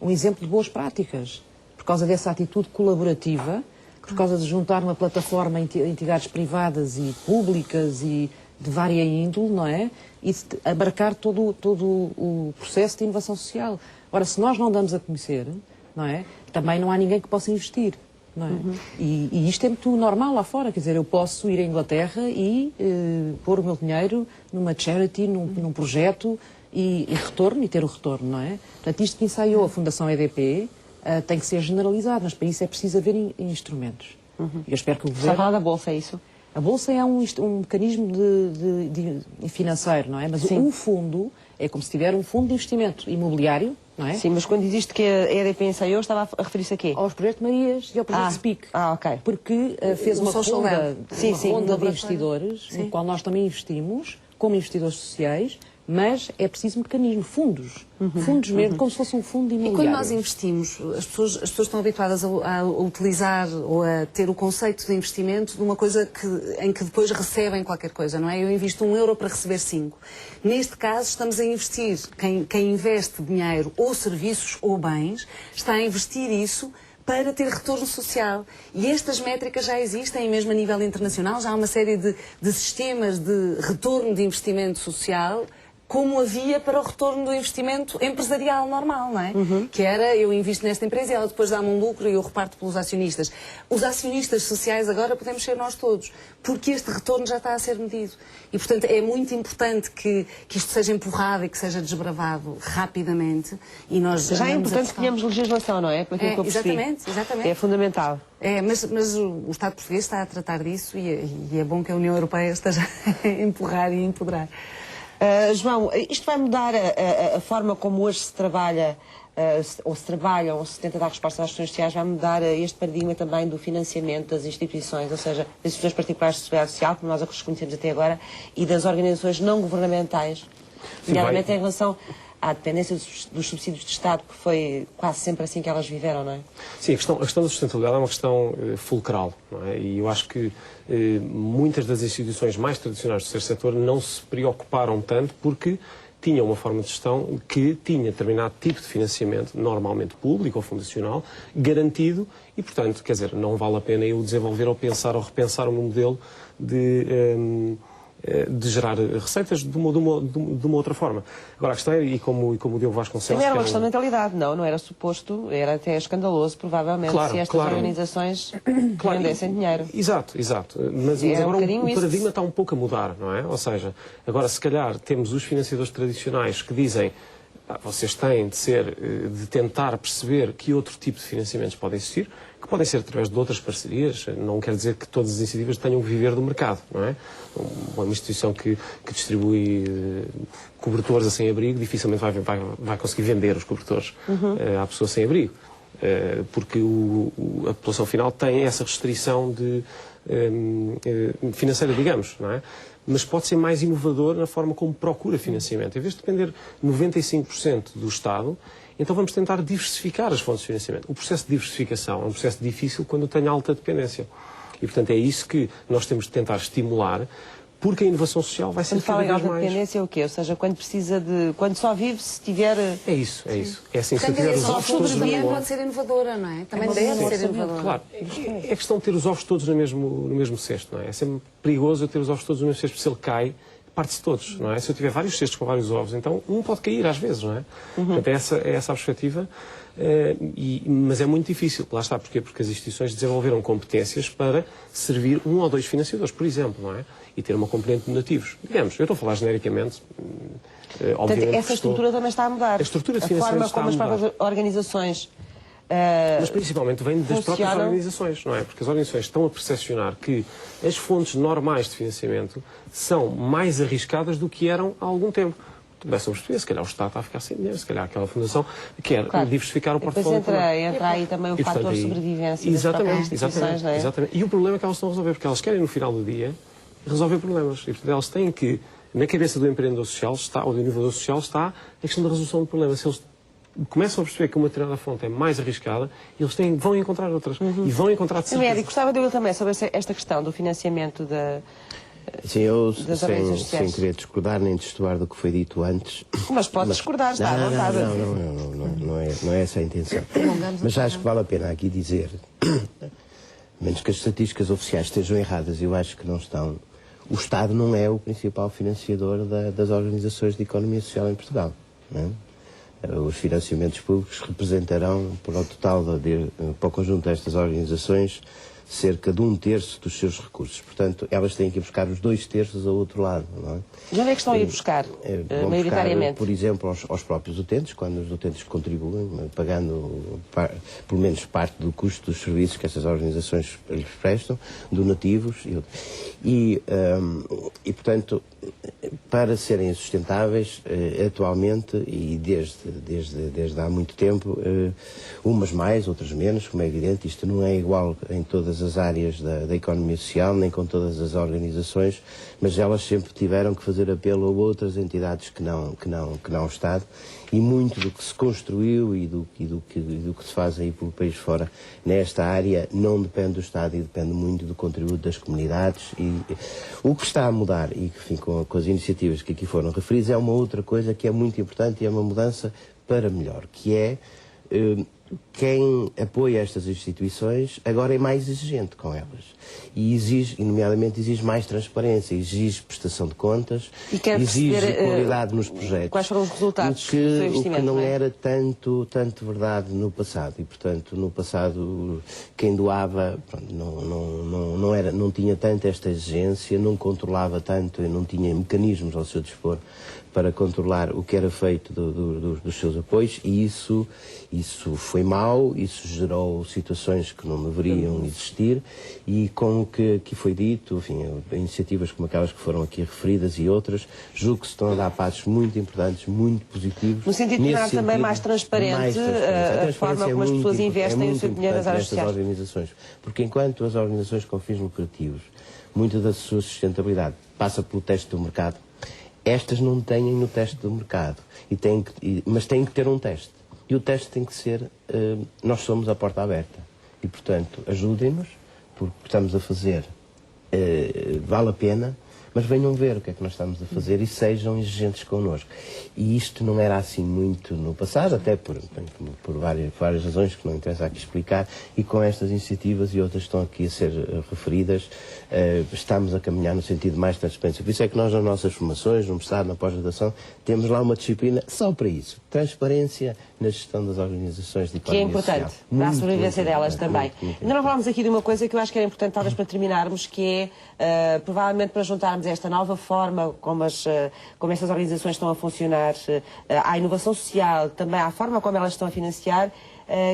um exemplo de boas práticas, por causa dessa atitude colaborativa, por causa de juntar uma plataforma entidades privadas e públicas e de vária índole, não é? E de abarcar todo o processo de inovação social. Ora, se nós não damos a conhecer, não é? Também não há ninguém que possa investir. Não é? E isto é muito normal lá fora, quer dizer, eu posso ir à Inglaterra e pôr o meu dinheiro numa charity, num projeto e ter o retorno, não é? Portanto, isto que ensaiou a Fundação EDP tem que ser generalizado, mas para isso é preciso haver instrumentos. Eu espero que o Governo... Está a falar da Bolsa, é isso? A Bolsa é um mecanismo de financeiro, não é? Mas o fundo é como se tiver um fundo de investimento imobiliário, não é? Sim, mas quando existe que a EDP ensaiou, estava a referir-se a quê? Aos projetos Marias e ao projeto SPIC. Ok. Porque fez uma ronda de investidores, no qual nós também investimos, como investidores sociais, mas é preciso mecanismo, fundos mesmo, como se fosse um fundo imobiliário. E quando nós investimos, as pessoas estão habituadas a utilizar ou a ter o conceito de investimento de uma coisa em que depois recebem qualquer coisa, não é? Eu invisto €1 para receber 5. Neste caso, estamos a investir. Quem investe dinheiro ou serviços ou bens, está a investir isso para ter retorno social. E estas métricas já existem, mesmo a nível internacional, já há uma série de sistemas de retorno de investimento social como havia para o retorno do investimento empresarial normal, não é? Que era, eu invisto nesta empresa e ela depois dá-me um lucro e eu reparto pelos acionistas. Os acionistas sociais agora podemos ser nós todos, porque este retorno já está a ser medido. E, portanto, é muito importante que isto seja empurrado e que seja desbravado rapidamente. E nós Já é importante que tenhamos legislação, não é? Por aquilo que eu percebi. Exatamente. É fundamental. Mas o Estado português está a tratar disso e é bom que a União Europeia esteja a empurrar e empoderar. João, isto vai mudar a forma como hoje se trabalha, ou se trabalham, ou se tenta dar resposta às questões sociais, vai mudar este paradigma também do financiamento das instituições, ou seja, das instituições particulares de seguridade social, como nós as conhecemos até agora, e das organizações não governamentais, nomeadamente em relação à dependência dos subsídios de Estado, que foi quase sempre assim que elas viveram, não é? Sim, a questão da sustentabilidade é uma questão fulcral, não é? E eu acho que muitas das instituições mais tradicionais do terceiro setor não se preocuparam tanto porque tinham uma forma de gestão que tinha determinado tipo de financiamento, normalmente público ou fundacional, garantido e, portanto, quer dizer, não vale a pena eu desenvolver ou pensar ou repensar o meu modelo de gerar receitas de uma outra forma. Agora, a questão é, e como o Diogo Vasconcelos... Também era uma questão de mentalidade, não era suposto, era até escandaloso, provavelmente, se estas organizações rendessem dinheiro. Exato. Mas agora o paradigma está um pouco a mudar, não é? Ou seja, agora se calhar temos os financiadores tradicionais que dizem vocês têm de tentar perceber que outro tipo de financiamentos podem existir, que podem ser através de outras parcerias, não quer dizer que todas as iniciativas tenham que viver do mercado, não é? Uma instituição que distribui cobertores a sem-abrigo dificilmente vai conseguir vender os cobertores à pessoa sem-abrigo, porque a população final tem essa restrição financeira, digamos, não é? Mas pode ser mais inovador na forma como procura financiamento. Em vez de depender 95% do Estado, então vamos tentar diversificar as fontes de financiamento. O processo de diversificação é um processo difícil quando tem alta dependência. E, portanto, é isso que nós temos de tentar estimular, porque a inovação social vai ser cada vez mais... Quando fala em dependência é o quê? Ou seja, quando só vive se tiver... É isso. É assim, se tiver os ovos todos também pode ser inovadora, não é? Também deve ser inovadora. Claro. É questão de ter os ovos todos no mesmo cesto, não é? É sempre perigoso eu ter os ovos todos no mesmo cesto, porque se ele cai, parte-se todos, não é? Se eu tiver vários cestos com vários ovos, então um pode cair às vezes, não é? Portanto, é essa a perspectiva, mas é muito difícil. Lá está, porquê? Porque as instituições desenvolveram competências para servir um ou dois financiadores, por exemplo, não é? E ter uma componente de donativos. Digamos, eu estou a falar genericamente, obviamente... Portanto, essa estrutura também está a mudar. A estrutura de financiamento está a mudar. A forma como as próprias organizações... Mas principalmente vem das próprias organizações, não é? Porque as organizações estão a percepcionar que as fontes normais de financiamento são mais arriscadas do que eram há algum tempo. Começam a perceber, se calhar o Estado está a ficar sem dinheiro, se calhar aquela fundação quer diversificar o portfólio. Depois entra aí também o fator sobrevivência das próprias instituições, não é? Exatamente. E o problema é que elas estão a resolver, porque elas querem no final do dia resolver problemas. E portanto elas têm que, na cabeça do empreendedor social ou do inovador social está a questão da resolução do problema. Se eles começam a perceber que uma determinada fonte é mais arriscada, eles vão encontrar outras. E vão encontrar de certeza. E gostava de ouvir também sobre esta questão do financiamento Sim, eu, sem querer discordar nem destoar do que foi dito antes... Mas pode discordar, está à vontade. Não é essa a intenção. Mas acho que vale a pena aqui dizer, menos que as estatísticas oficiais estejam erradas, eu acho que não estão, o Estado não é o principal financiador das organizações de economia social em Portugal, não é? Os financiamentos públicos representarão, para o total, para o conjunto destas organizações, cerca de 1/3 dos seus recursos. Portanto, elas têm que ir buscar os 2/3 ao outro lado, não é? Já onde é que estão a ir buscar, maioritariamente? Por exemplo, aos próprios utentes, quando os utentes contribuem, pagando pelo menos parte do custo dos serviços que essas organizações lhes prestam, donativos e portanto, para serem sustentáveis, atualmente e desde há muito tempo, umas mais, outras menos, como é evidente, isto não é igual em todas as áreas da economia social, nem com todas as organizações, mas elas sempre tiveram que fazer apelo a outras entidades que não o Estado, e muito do que se construiu e do que se faz aí pelo país fora nesta área não depende do Estado e depende muito do contributo das comunidades. E o que está a mudar, e enfim, com as iniciativas que aqui foram referidas, é uma outra coisa que é muito importante e é uma mudança para melhor, que é quem apoia estas instituições agora é mais exigente com elas. E exige, e nomeadamente, exige mais transparência, exige prestação de contas, E quer exige perceber, qualidade nos projetos. quais foram os resultados o do seu que investimento, não não é? era tanto verdade no passado. E, portanto, no passado, quem doava pronto, não tinha tanta esta exigência, não controlava tanto, não tinha mecanismos ao seu dispor para controlar o que era feito dos seus apoios, e isso foi mau, isso gerou situações que não deveriam existir, e com o que foi dito, enfim, iniciativas como aquelas que foram aqui referidas e outras, julgo que se estão a dar passos muito importantes, muito positivos. No sentido de tornar também mais transparente a forma como as pessoas investem o seu dinheiro nas áreas sociais. Organizações, porque enquanto as organizações com fins lucrativos, muita da sua sustentabilidade passa pelo teste do mercado, estas não têm no teste do mercado, mas têm que ter um teste. E o teste tem que ser, nós somos a porta aberta. E, portanto, ajudem-nos, porque o que estamos a fazer vale a pena, mas venham ver o que é que nós estamos a fazer e sejam exigentes connosco. E isto não era assim muito no passado, até por várias razões que não interessa aqui explicar, e com estas iniciativas e outras que estão aqui a ser referidas, estamos a caminhar no sentido de mais transparência. Por isso é que nós, nas nossas formações, no mestrado, na pós-graduação, temos lá uma disciplina só para isso. Transparência na gestão das organizações de Que é economia social. importante, para a sobrevivência delas também. Muito Ainda não falámos aqui de uma coisa que eu acho que era importante, talvez, para terminarmos, que é, provavelmente, para juntarmos esta nova forma como estas organizações estão a funcionar, à inovação social, também à forma como elas estão a financiar,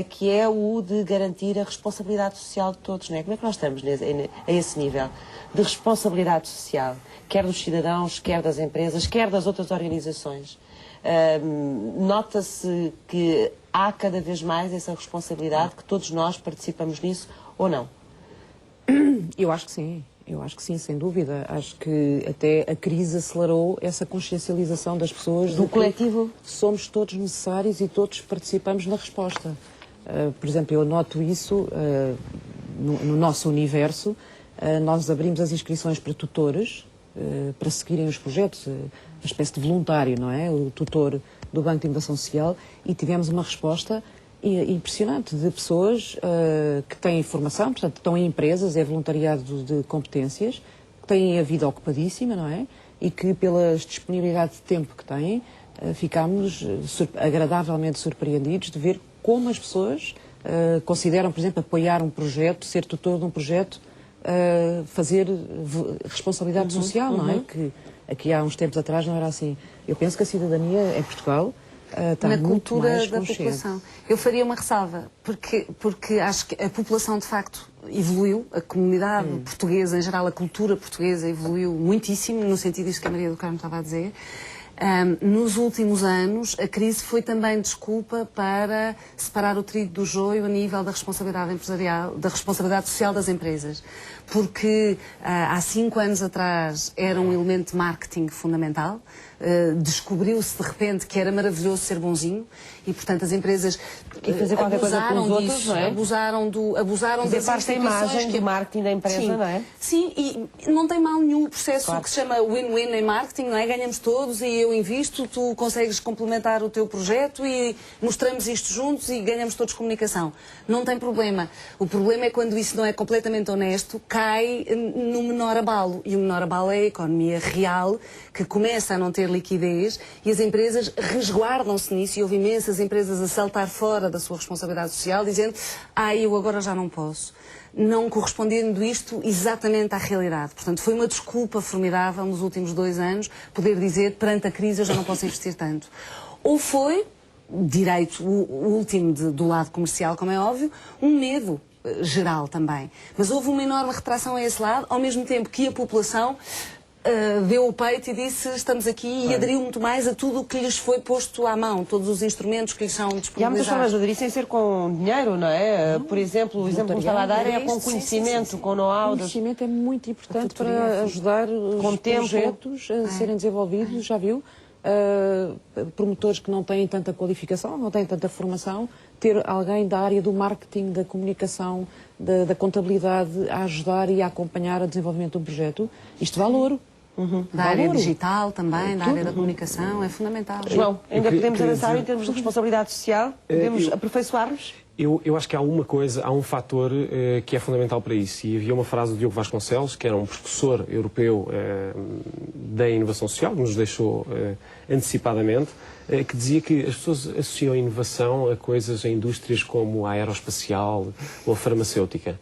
que é o de garantir a responsabilidade social de todos, não é? Como é que nós estamos a esse nível de responsabilidade social, quer dos cidadãos, quer das empresas, quer das outras organizações? Nota-se que há cada vez mais essa responsabilidade, que todos nós participamos nisso, ou não? Eu acho que sim, sem dúvida. Acho que até a crise acelerou essa consciencialização das pessoas. Do coletivo? Somos todos necessários e todos participamos na resposta. Por exemplo, eu noto isso no nosso universo. Nós abrimos as inscrições para tutores, para seguirem os projetos, uma espécie de voluntário, não é? O tutor do Banco de Inovação Social, e tivemos uma resposta impressionante de pessoas que têm formação, portanto, estão em empresas, é voluntariado de competências, que têm a vida ocupadíssima, não é? E que, pela disponibilidade de tempo que têm, ficámos agradavelmente surpreendidos de ver como as pessoas consideram, por exemplo, apoiar um projeto, ser tutor de um projeto, fazer responsabilidade social, não é? Que aqui há uns tempos atrás não era assim. Eu penso que a cidadania em Portugal está na muito cultura mais da consciente. população. Eu faria uma ressalva, porque acho que a população de facto evoluiu, a comunidade portuguesa em geral, a cultura portuguesa evoluiu muitíssimo, no sentido disto que a Maria do Carmo estava a dizer. Nos últimos anos, a crise foi também desculpa para separar o trigo do joio a nível da responsabilidade empresarial, da responsabilidade social das empresas. Porque há 5 anos atrás era um elemento de marketing fundamental, descobriu-se de repente que era maravilhoso ser bonzinho e, portanto, as empresas fazer qualquer coisa pelos outros, não é? abusaram Fazer das parte da instituições imagem do marketing da empresa, Sim. não é? Sim, e não tem mal nenhum o processo Claro. que se chama win-win em marketing, não é? Ganhamos todos e eu invisto, tu consegues complementar o teu projeto e mostramos isto juntos e ganhamos todos comunicação. Não tem problema. O problema é quando isso não é completamente honesto, cai no menor abalo. E o menor abalo é a economia real, que começa a não ter liquidez e as empresas resguardam-se nisso, e houve imensas empresas a saltar fora da sua responsabilidade social, dizendo, eu agora já não posso. Não correspondendo isto exatamente à realidade. Portanto, foi uma desculpa formidável nos últimos 2 anos poder dizer, perante a crise eu já não posso investir tanto. Ou foi, direito o último do lado comercial, como é óbvio, um medo geral também. Mas houve uma enorme retração a esse lado, ao mesmo tempo que a população deu o peito e disse estamos aqui, e aderiu muito mais a tudo o que lhes foi posto à mão, todos os instrumentos que lhes são disponibilizados. E há muitas formas de aderir sem ser com dinheiro, não é? Por exemplo, o exemplo que me estava a dar é com conhecimento, com know-how. O conhecimento é muito importante para ajudar os projetos a serem desenvolvidos, já viu? Promotores que não têm tanta qualificação, não têm tanta formação, ter alguém da área do marketing, da comunicação, da contabilidade a ajudar e a acompanhar o desenvolvimento de um projeto, isto vale ouro. da área digital também, da área da comunicação, é fundamental. João, ainda podemos queria avançar dizer- em termos de responsabilidade social? Podemos aperfeiçoar-nos? Eu acho que há um fator que é fundamental para isso. E havia uma frase do Diogo Vasconcelos, que era um professor europeu da inovação social, que nos deixou antecipadamente, que dizia que as pessoas associam a inovação a coisas, a indústrias como a aeroespacial ou a farmacêutica.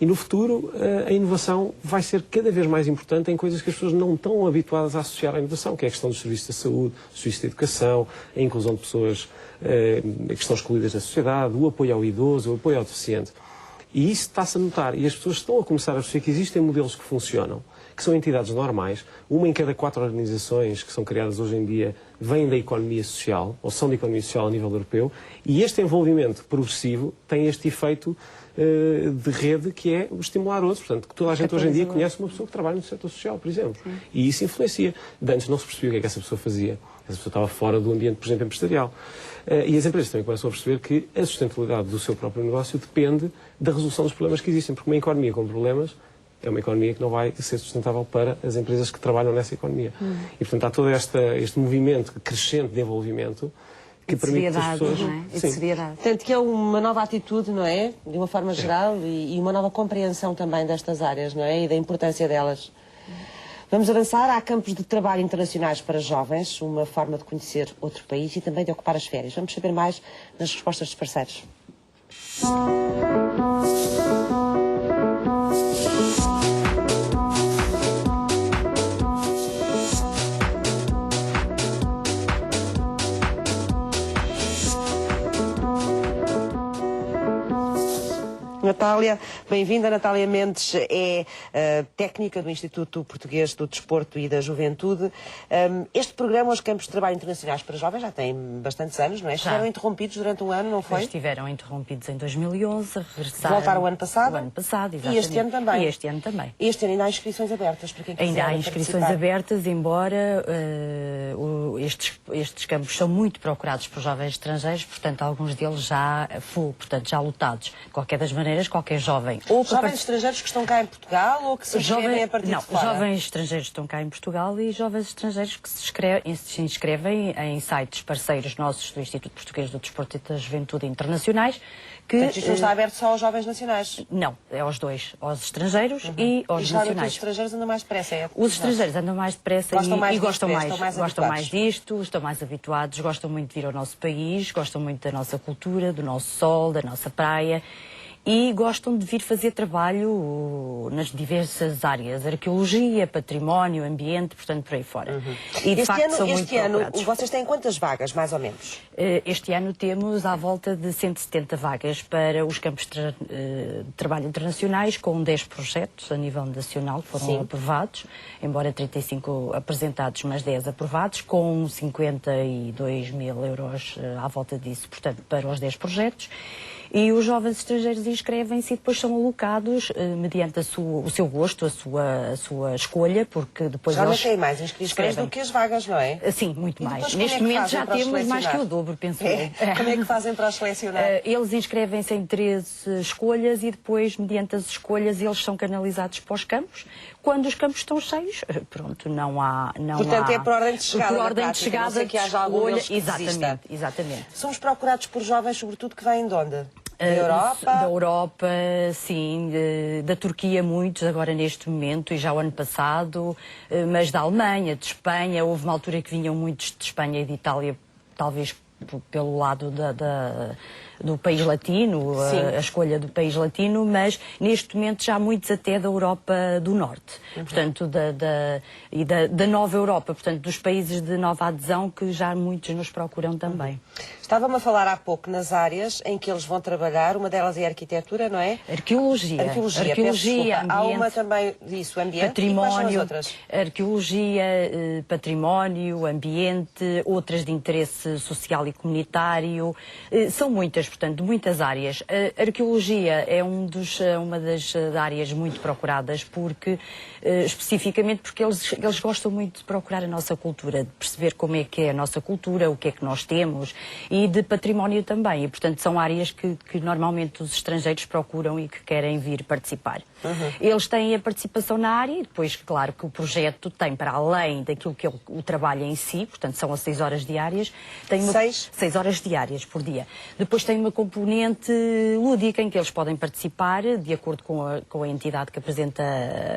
E no futuro, a inovação vai ser cada vez mais importante em coisas que as pessoas não estão habituadas a associar à inovação, que é a questão dos serviços da saúde, dos serviços de educação, a inclusão de pessoas que estão excluídas da sociedade, o apoio ao idoso, o apoio ao deficiente. E isso está-se a notar. E as pessoas estão a começar a perceber que existem modelos que funcionam, que são entidades normais. Uma em cada 4 organizações que são criadas hoje em dia vêm da economia social, ou são da economia social a nível europeu. E este envolvimento progressivo tem este efeito de rede que é estimular outros. Portanto, que toda a gente hoje em dia conhece uma pessoa que trabalha no setor social, por exemplo. E isso influencia. De antes não se percebia o que é que essa pessoa fazia. Essa pessoa estava fora do ambiente, por exemplo, empresarial. E as empresas também começam a perceber que a sustentabilidade do seu próprio negócio depende da resolução dos problemas que existem. Porque uma economia com problemas é uma economia que não vai ser sustentável para as empresas que trabalham nessa economia. E, portanto, há todo este movimento crescente de envolvimento que permite que as pessoas... Não é? E de seriedade. Portanto, que é uma nova atitude, não é? De uma forma geral e uma nova compreensão também destas áreas, não é? E da importância delas. Vamos avançar. Há campos de trabalho internacionais para jovens, uma forma de conhecer outro país e também de ocupar as férias. Vamos saber mais nas respostas dos parceiros. Natália, bem-vinda. Natália Mendes é técnica do Instituto Português do Desporto e da Juventude. Este programa, os Campos de Trabalho Internacionais para Jovens, já tem bastantes anos, não é? Estiveram interrompidos durante um ano, não foi? Estiveram interrompidos em 2011, regressaram... Voltaram o ano passado? O ano passado, exatamente. E este ano também? E este ano também. Este ano ainda há inscrições abertas para quem quiser Ainda há inscrições participar. abertas, embora estes campos são muito procurados por jovens estrangeiros, portanto, alguns deles já portanto, já lotados. De qualquer das maneiras, qualquer jovem... Ou jovens estrangeiros que estão cá em Portugal ou que se inscrevem a partir de fora? Jovens estrangeiros que estão cá em Portugal e jovens estrangeiros que se inscrevem em sites parceiros nossos do Instituto Português do Desporto e da Juventude internacionais. Portanto, isto não está aberto só aos jovens nacionais? Não, é aos dois, aos estrangeiros e aos nacionais. Os estrangeiros andam mais depressa, é? Os estrangeiros andam mais depressa Gostam mais e gostam gostam mais disto, estão mais habituados, gostam muito de vir ao nosso país, gostam muito da nossa cultura, do nosso sol, da nossa praia. E gostam de vir fazer trabalho nas diversas áreas, arqueologia, património, ambiente, portanto, por aí fora. E, de facto, são muito procurados. Vocês têm quantas vagas, mais ou menos? Este ano temos à volta de 170 vagas para os campos de trabalho internacionais, com 10 projetos a nível nacional que foram aprovados, embora 35 apresentados, mas 10 aprovados, com 52 mil euros à volta disso, portanto, para os 10 projetos. E os jovens estrangeiros inscrevem-se e depois são alocados mediante o seu gosto, a sua escolha, porque depois já eles têm mais inscrições do que as vagas, não é? Sim, muito mais. E Neste momento já temos mais que o dobro, penso eu. Como é que fazem para os selecionar? Eles inscrevem-se em 13 escolhas e depois, mediante as escolhas, eles são canalizados para os campos. Quando os campos estão cheios, pronto, não há... Portanto, é por ordem de chegada. Por ordem de chegada, não sei que haja algum deles que desista. Exatamente. Somos procurados por jovens, sobretudo, que vêm de onde? Da Europa? Da Europa, sim, da Turquia muitos, agora neste momento, e já o ano passado, mas da Alemanha, de Espanha, houve uma altura que vinham muitos de Espanha e de Itália, talvez pelo lado do país latino, a escolha do país latino, mas neste momento já muitos até da Europa do Norte, portanto, da nova Europa, portanto, dos países de nova adesão, que já muitos nos procuram também. Estava-me a falar há pouco nas áreas em que eles vão trabalhar, uma delas é a arquitetura, não é? Arqueologia, ambiente, há uma também disso, ambiente, património, e quais são as outras? Arqueologia, património, ambiente, outras de interesse social e comunitário, são muitas. portanto, de muitas áreas. A arqueologia é uma das áreas muito procuradas, porque, especificamente porque eles gostam muito de procurar a nossa cultura, de perceber como é que é a nossa cultura, o que é que nós temos, e de património também. E, portanto, são áreas que normalmente os estrangeiros procuram e que querem vir participar. Eles têm a participação na área e depois, claro, que o projeto tem, para além daquilo que é o trabalho em si, portanto, são as 6 horas diárias, tem 6 horas diárias por dia. Depois tem uma componente lúdica em que eles podem participar, de acordo com a entidade que apresenta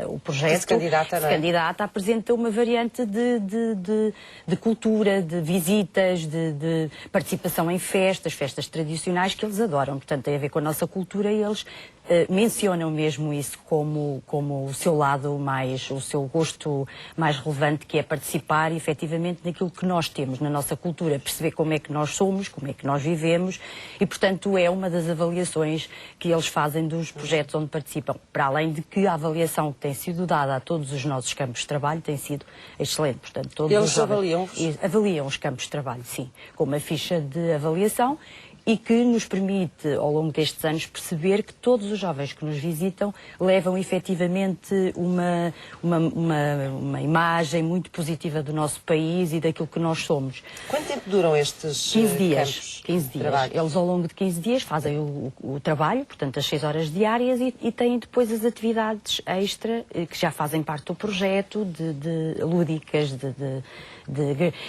o projeto. Que se candidata, não é? Se candidata, apresenta uma variante de cultura, de visitas, de participação em festas tradicionais que eles adoram. Portanto, tem a ver com a nossa cultura e eles mencionam mesmo isso como o seu lado mais, o seu gosto mais relevante, que é participar efetivamente naquilo que nós temos na nossa cultura, perceber como é que nós somos, como é que nós vivemos e, portanto, é uma das avaliações que eles fazem dos projetos onde participam. Para além de que a avaliação que tem sido dada a todos os nossos campos de trabalho tem sido excelente. Portanto, todos eles avaliam os campos de trabalho, sim, com uma ficha de avaliação e que nos permite, ao longo destes anos, perceber que todos os jovens que nos visitam levam efetivamente uma imagem muito positiva do nosso país e daquilo que nós somos. Quanto tempo duram estes 15 dias. campos 15 dias. Trabalho? Eles, ao longo de 15 dias, fazem o trabalho, portanto, as 6 horas diárias e têm depois as atividades extra, que já fazem parte do projeto, de lúdicas,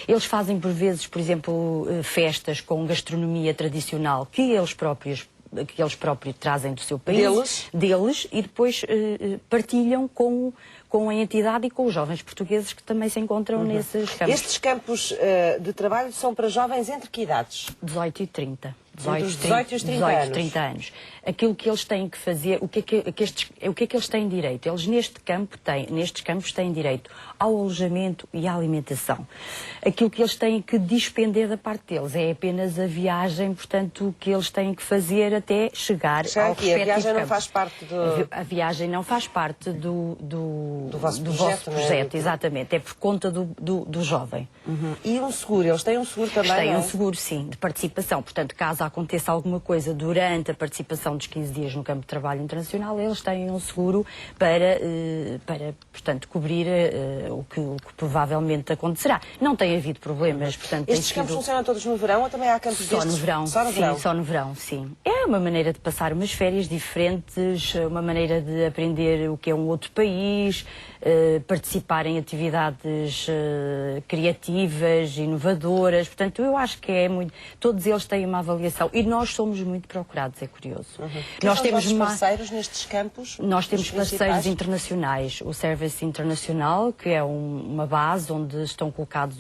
eles fazem, por vezes, por exemplo, festas com gastronomia tradicional que eles próprios trazem do seu país, deles e depois partilham com a entidade e com os jovens portugueses que também se encontram nesses campos. Estes campos de trabalho são para jovens entre que idades? 18 e 30. Entre os 18 e os 30 anos. Aquilo que eles têm que fazer, o que é que eles têm direito? Eles nestes campos têm direito ao alojamento e à alimentação. Aquilo que eles têm que despender da parte deles é apenas a viagem, portanto, que eles têm que fazer até chegar ao respectivo campo. A viagem não faz parte do... A viagem não faz parte do vosso projeto, exatamente. É por conta do jovem. E um seguro? Eles têm um seguro também, Eles têm não é? um seguro, sim, de participação. Portanto, caso aconteça alguma coisa durante a participação dos 15 dias no campo de trabalho internacional, eles têm um seguro para portanto, cobrir o que provavelmente acontecerá. Não tem havido problemas, portanto... Estes campos funcionam todos no verão ou também há campos Só destes? no verão, só no verão, sim. É uma maneira de passar umas férias diferentes, uma maneira de aprender o que é um outro país, participar em atividades criativas, inovadoras. Portanto, eu acho que é muito... Todos eles têm uma avaliação e nós somos muito procurados, é curioso. Nós temos parceiros nestes campos? Nós temos parceiros internacionais. O Service Internacional, que é uma base onde estão colocados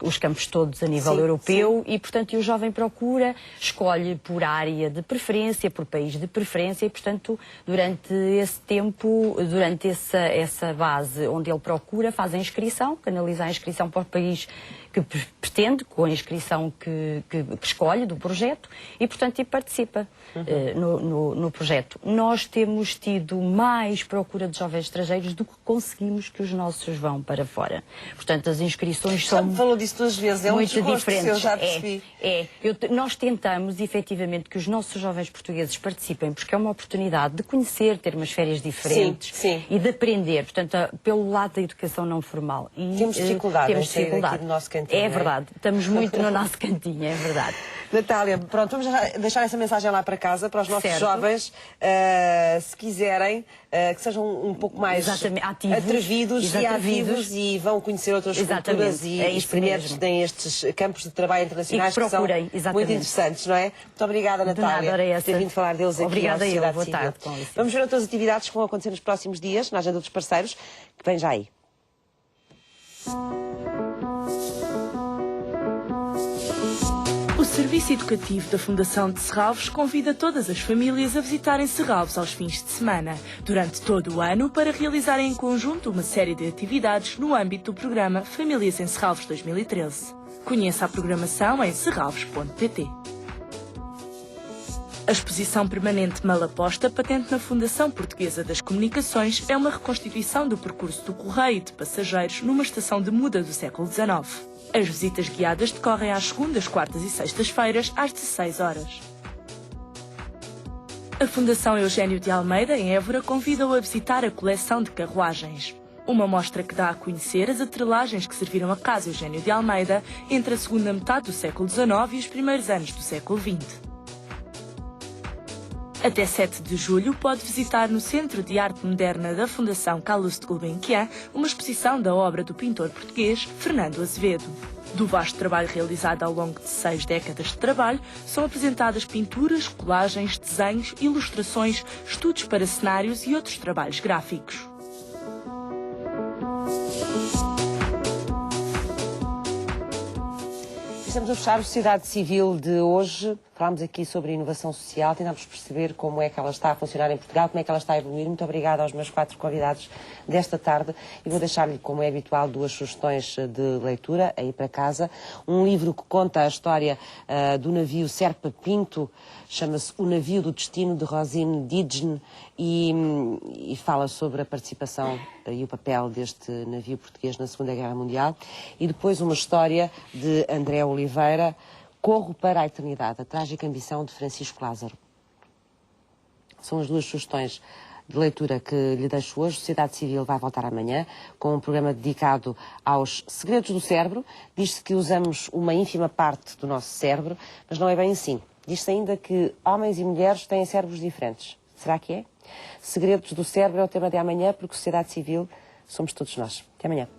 os campos todos a nível europeu e, portanto, o jovem procura, escolhe por área de preferência, por país de preferência e, portanto, durante esse tempo, durante essa base onde ele procura, faz a inscrição, canaliza a inscrição para o país que pretende, com a inscrição que escolhe do projeto e, portanto, participa no projeto. Nós temos tido mais procura de jovens estrangeiros do que conseguimos que os nossos vão para fora. Portanto, as inscrições são... Já me falou disso 2 vezes, é muito diferentes. Eu já percebi. Nós tentamos, efetivamente, que os nossos jovens portugueses participem, porque é uma oportunidade de conhecer, ter umas férias diferentes e de aprender, portanto, pelo lado da educação não formal. E, temos dificuldade em sair daqui do nosso cantinho. É verdade, estamos muito no nosso cantinho, é verdade. Natália, pronto, vamos deixar essa mensagem lá para casa, para os nossos jovens, se quiserem, que sejam um pouco mais atrevidos e ativos e vão conhecer outras culturas e experimentos têm estes campos de trabalho internacionais que são muito interessantes, não é? Muito obrigada, Natália, por ter vindo falar deles aqui. Obrigada à Sociedade Civil. Boa tarde, com licença. Vamos ver outras atividades que vão acontecer nos próximos dias, na agenda dos parceiros, que vem já aí. O Serviço Educativo da Fundação de Serralves convida todas as famílias a visitarem Serralves aos fins de semana, durante todo o ano, para realizarem em conjunto uma série de atividades no âmbito do programa Famílias em Serralves 2013. Conheça a programação em serralves.pt. A exposição permanente Malaposta, patente na Fundação Portuguesa das Comunicações, é uma reconstituição do percurso do correio de passageiros numa estação de muda do século XIX. As visitas guiadas decorrem às segundas, quartas e sextas-feiras, às 16 horas. A Fundação Eugênio de Almeida, em Évora, convida-o a visitar a coleção de carruagens. Uma mostra que dá a conhecer as atrelagens que serviram a Casa Eugênio de Almeida entre a segunda metade do século XIX e os primeiros anos do século XX. Até 7 de julho pode visitar no Centro de Arte Moderna da Fundação Calouste Gulbenkian uma exposição da obra do pintor português Fernando Azevedo. Do vasto trabalho realizado ao longo de 6 décadas de trabalho, são apresentadas pinturas, colagens, desenhos, ilustrações, estudos para cenários e outros trabalhos gráficos. Estamos a fechar a Sociedade Civil de hoje. Falámos aqui sobre a inovação social, tentámos perceber como é que ela está a funcionar em Portugal, como é que ela está a evoluir. Muito obrigada aos meus 4 convidados desta tarde e vou deixar-lhe, como é habitual, 2 sugestões de leitura aí para casa. Um livro que conta a história do navio Serpa Pinto, chama-se O Navio do Destino, de Rosine Digen, e fala sobre a participação e o papel deste navio português na Segunda Guerra Mundial. E depois uma história de André Oliveira, Corro para a Eternidade, a trágica ambição de Francisco Lázaro. São as 2 sugestões de leitura que lhe deixo hoje. A Sociedade Civil vai voltar amanhã com um programa dedicado aos segredos do cérebro. Diz-se que usamos uma ínfima parte do nosso cérebro, mas não é bem assim. Diz-se ainda que homens e mulheres têm cérebros diferentes. Será que é? Segredos do cérebro é o tema de amanhã, porque Sociedade Civil somos todos nós. Até amanhã.